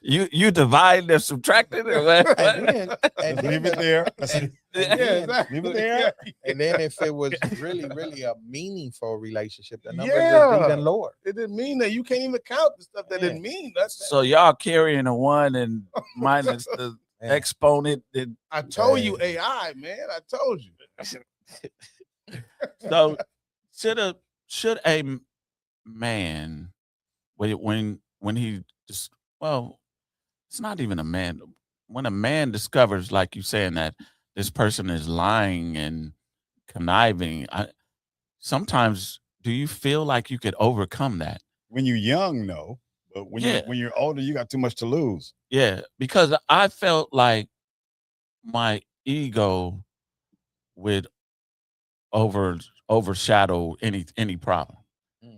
You divide and subtract it, or what? And then, and Let's leave then it there. Let's and Yeah, then- exactly. leave it there. and then if it was really a meaningful relationship, the numbers Yeah. is even lower. It didn't mean that. You can't even count the stuff that Yeah. didn't mean. That's So y'all carrying a 1 and minus the Man. exponent. I told you Yeah. AI, man. I told you. So should a man when he just it's not even a man. When a man discovers, like you saying, that this person is lying and conniving, sometimes do you feel like you could overcome that? When you're young, no, but when Yeah. you're older, you got too much to lose. Yeah, because I felt like my ego would overshadow any problem.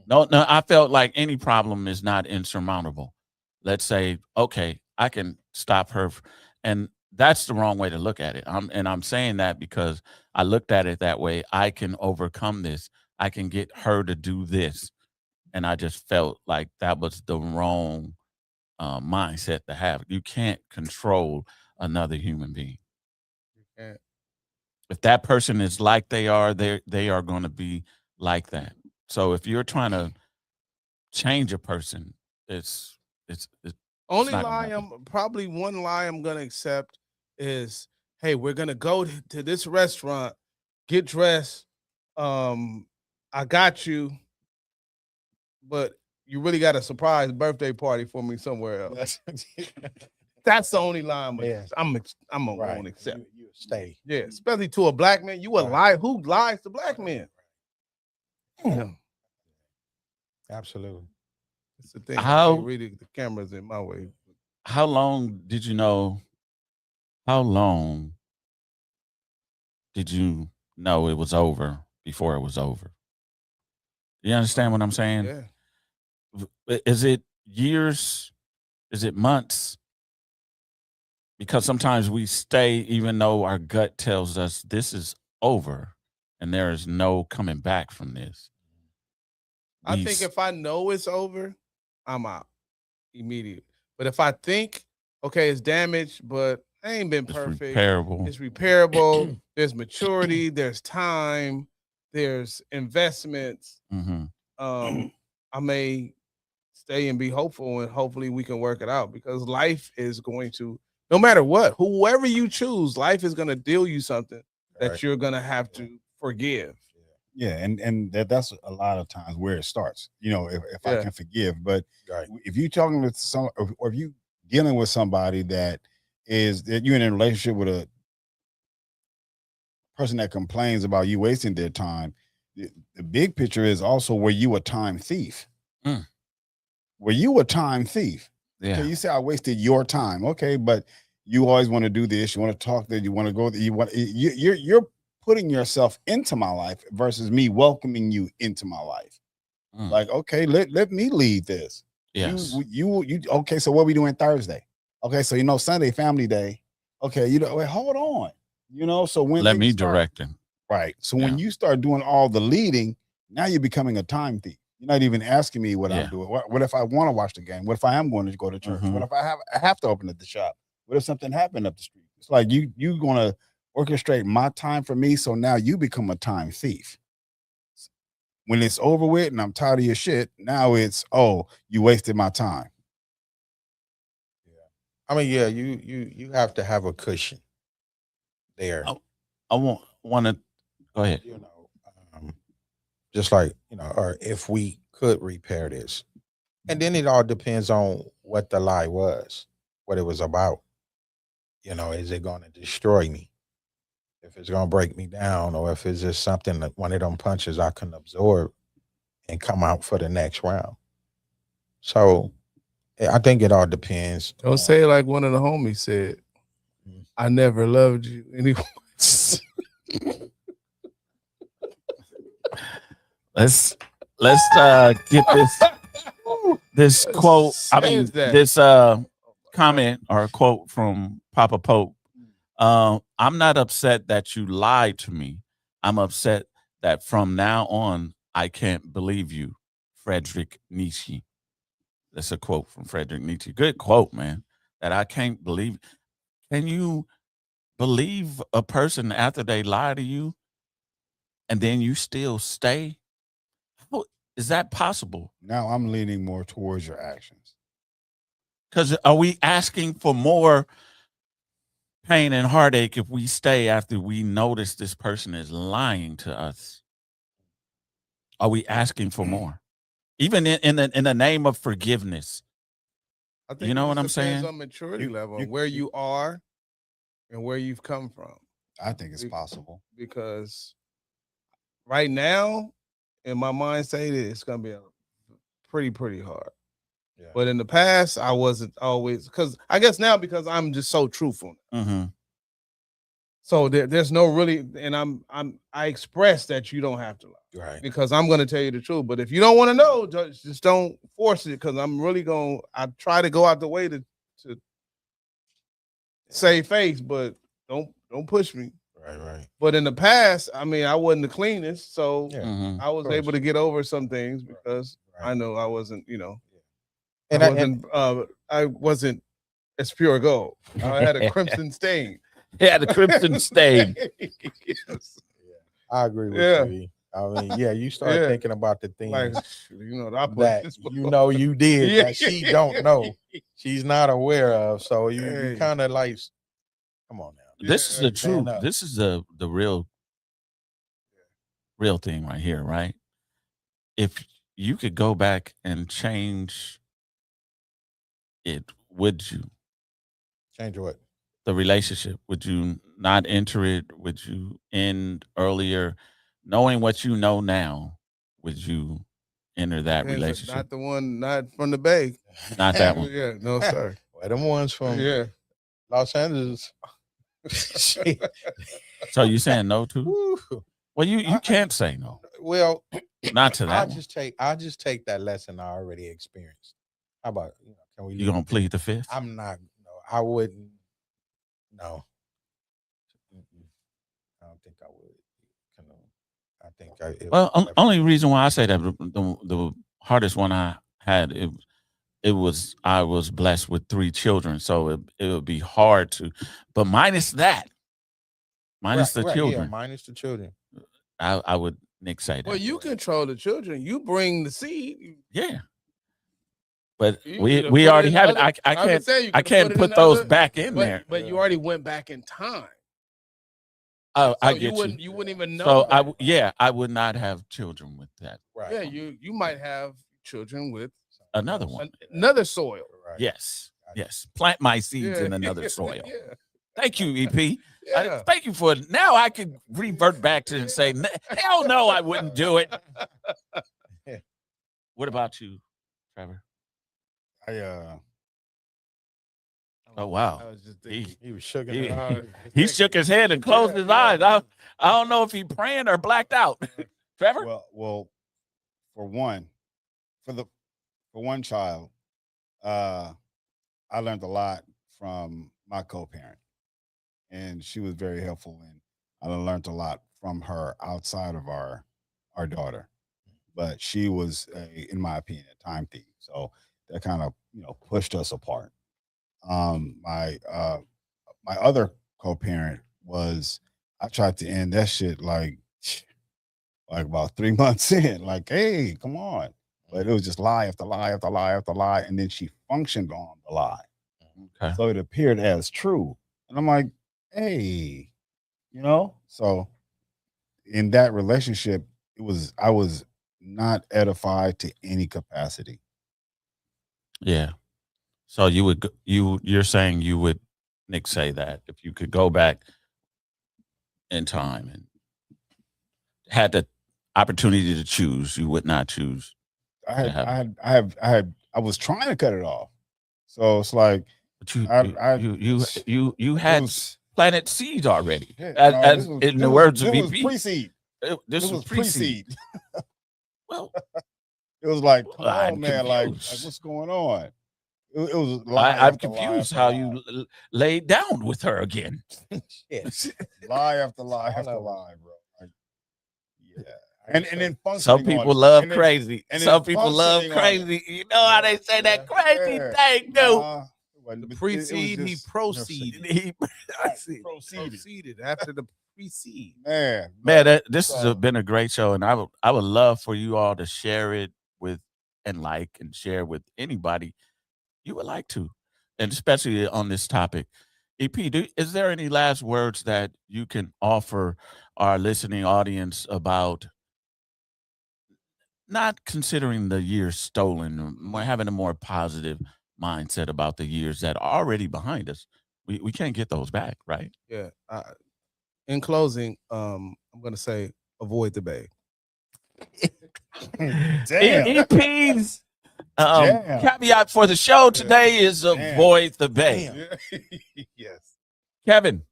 No, I felt like any problem is not insurmountable. Let's say, okay, I can stop her, and that's the wrong way to look at it. I'm saying that because I looked at it that way. I can overcome this. I can get her to do this, and I just felt like that was the wrong mindset to have. You can't control another human being. can't. If that person is like they are going to be like that. So if you're trying to change a person, it's Only not gonna lie happen. probably one lie I'm gonna accept is, hey, we're gonna go to this restaurant, get dressed. I got you, but you really got a surprise birthday party for me somewhere else. That's the only lie Yeah. I'm gonna Right. accept. You stay. Yeah, especially to a black man. You a Right. lie. Who lies to black men? Damn. Absolutely. That's the thing. How- Really, the camera's in my way. how long did you know? How long did you know it was over before it was over? You understand what I'm saying? Yeah. Is it years? Is it months? Because sometimes we stay even though our gut tells us this is over and there is no coming back from this. I We think s- if I know it's over, I'm out immediate. But if I think, okay, it's damaged, but I ain't been it's perfect. repairable. It's repairable. There's maturity. There's time. There's investments. Mhm. I may stay and be hopeful, and hopefully we can work it out, because life is going to, no matter what, whoever you choose, life is going to deal you something that Right. you're going to have to forgive. Yeah, and that's a lot of times where it starts. You know, if I Yeah. can forgive, but Right. if you're talking with some, or if you dealing with somebody that you're in a relationship with a person that complains about you wasting their time, the big picture is also, were you a time thief? Mm. Were you a time thief? Yeah. Okay, you say I wasted your time. Okay, but you always want to do this. You want to talk that. You want to go. You're putting yourself into my life versus me welcoming you into my life. Mm. Like, okay, let me lead this. Yes. You okay, so what we doing Thursday? Okay, so Sunday family day. Okay, wait, hold on. So when Let me things start- direct him. right. So when you start doing all the leading, now you're becoming a time thief. You're not even asking me what Yeah. I'm doing. What if I want to watch the game? What if I am going to go to church? Mhm. What if I have to open up the shop? What if something happened up the street? It's like you going to orchestrate my time for me, so now you become a time thief. When it's over with and I'm tired of your shit, now it's, oh, you wasted my time. I mean, yeah, you have to have a cushion there. Oh. I want to go ahead. You know, just like, you know, or if we could repair this. And then it all depends on what the lie was, what it was about. You know, is it going to destroy me? If it's going to break me down, or if it's just something that one of them punches I can absorb and come out for the next round. So I think it all depends. Don't say it like one of the homies said. I never loved you anyway. Let's get this quote. I mean, Says that. this comment or quote from Papa Pope. I'm not upset that you lied to me. I'm upset that from now on I can't believe you. Friedrich Nietzsche. That's a quote from Friedrich Nietzsche. Good quote, man. That I can't believe. Can you believe a person after they lie to you and then you still stay? How is that possible? Now I'm leaning more towards your actions. Because are we asking for more pain and heartache if we stay after we notice this person is lying to us? Are we asking for more? Even in the name of forgiveness? I You know it what just I'm depends saying? on maturity You- level, you- where you are and where you've come from. I think it's possible. Because right now, in my mind state, it's gonna be a pretty hard. Yeah. But in the past, I wasn't always, because I guess now, because I'm just so truthful. Mm-hmm. So there's no really, and I express that you don't have to lie, Right. because I'm gonna tell you the truth. But if you don't want to know, just don't force it, because I'm really I try to go out the way to save face, but don't push me. Right. But in the past, I mean, I wasn't the cleanest, so Yeah. Mm-hmm. I was course. able to get over some things because Right. I know I wasn't, And I wasn't as pure gold. I had a crimson stain. Yeah, the crimson stain. I agree with Yeah. you. E. I mean, yeah, you start Yeah. thinking about the things Like, I put that this you know you did Yeah. that she don't know, she's not aware of. So you Hey. kind of like, come on now. This is the stand truth. up. This is the real thing right here, right? If you could go back and change it, would you? Change what? The relationship? Would you not enter it? Would you end earlier? Knowing what you know now, would you enter that relationship? Not the one, not from the Bay. Not that one. Yeah, no sir. Well, them ones from Yeah. Los Angeles. She- So you saying no to? Woo. Well, you can't say no. Well, Not to I that one. just take that lesson I already experienced. How about, can we? You gonna plead the fifth? I'm not. No, I wouldn't. No. Mm-mm. I don't think I would. I think Well, only reason why I say that the hardest one I had I was blessed with 3 children, so it would be hard to, but minus that, minus the Yeah, children, minus the children. I would Nick say that. Well, you control the children. You bring the seed. Yeah, but You we could've we put already it in have it. other- I would can't say you I could've can't it put in those other- back in but, there. But you already went back in time. Oh, I So get you. You wouldn't even know. So that. I would not have children with that. Right. Yeah, you might have children with Another one. another soil. Right. Yes. Yes. Plant my seeds Yeah. in another soil. Yeah. Thank you, EP. Yeah. Thank you for now. I can revert back to and say, hell no, I wouldn't do it. What about you, Trevor? Oh wow, I was just thinking. He was shook. He- He, he shook his head and closed his eyes. I don't know if he praying or blacked out. Trevor, Well, for one child, I learned a lot from my co-parent, and she was very helpful, and I learned a lot from her outside of our daughter. but she was, in my opinion, a time thief. So that kind of pushed us apart. My other co-parent was, I tried to end that shit like about 3 months in, like, hey, come on. But it was just lie after lie after lie after lie. And then she functioned on the lie. Okay. So it appeared as true. And I'm like, hey, so in that relationship, I was not edified to any capacity. Yeah. So you're saying you would, Nick, say that if you could go back in time and had the opportunity to choose, you would not choose. I was trying to cut it off. So it's like, But you it had was- planted seeds already. Yeah, As no, in the words of this was VP. pre-seed. This was pre-seed. Well, It was like, come I'm on, man, like confused. what's going on? It was lie I'm after lie confused after how lie. you laid down with her again. Lie after lie All after of it. lie, bro. Like, yeah, and then functioning Some on people it. love And then- crazy. and then Some people love functioning on it. crazy. You know how they say that crazy Yeah. thing, dude. Nah, it wasn't, The but it was precede, he just- proceeded. He- Proceeded after the precede. Man, Man, this So- has been a great show, and I would love for you all to share it with and share with anybody you would like to, and especially on this topic. EP, is there any last words that you can offer our listening audience about not considering the years stolen, having a more positive mindset about the years that are already behind us? We can't get those back, right? Yeah. In closing, I'm gonna say avoid the bay. Damn. EP's Damn. caveat for the show today is Damn. avoid the bay. Yes. Kevin,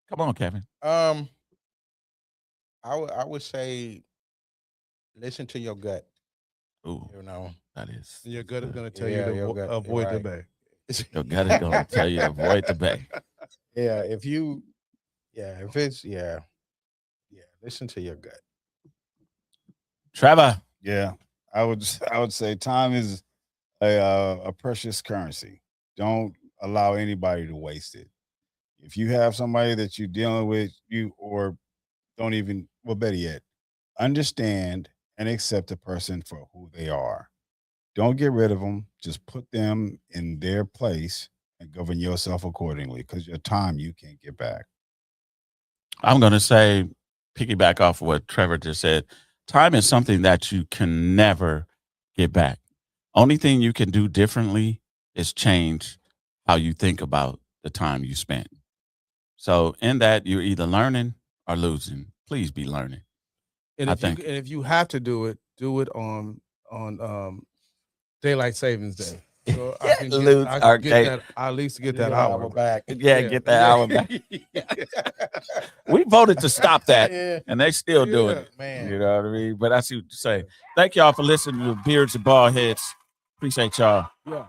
come on, Kevin. I would say listen to your gut. Ooh, that is Your gut is gonna tell Yeah, you to your gut, you're avoid the right. bay. your gut is gonna tell you to avoid the bay. Yeah, if it's listen to your gut. Trevor, Yeah, I would say time is a precious currency. Don't allow anybody to waste it. If you have somebody that you're dealing with, better yet, understand and accept the person for who they are. Don't get rid of them. Just put them in their place and govern yourself accordingly, because your time you can't get back. I'm gonna say, piggyback off of what Trevor just said. Time is something that you can never get back. Only thing you can do differently is change how you think about the time you spent. So in that, you're either learning or losing. Please be learning. And I if think- if you have to do it on daylight savings day. So I can Lose our get day. that. I at least get You that know, hour I'm back. Yeah, get that hour back. We voted to stop that, Yeah, and they still doing it. man. You know what I mean? But I see what you say. Thank y'all for listening to Beards and Bald Heads. Appreciate y'all. Yeah.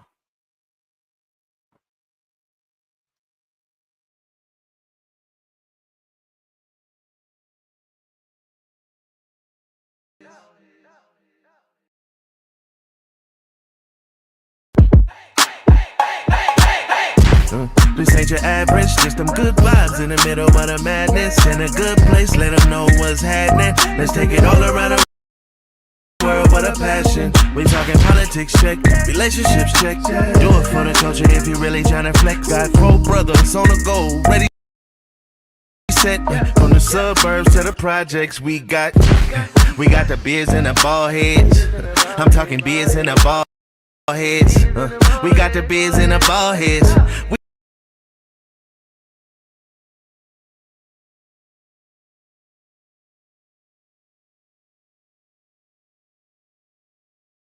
This ain't your average, just them good vibes in the middle of the madness. In a good place, let them know what's happening. Let's take it all around the world with a passion. We talking politics, check. Relationships, check. Do it for the culture if you really tryna flex. Got 4 brothers on the go, ready, set. From the suburbs to the projects, we got the beers and the ball heads. I'm talking beers and the ball heads. We got the beers and the ball heads. We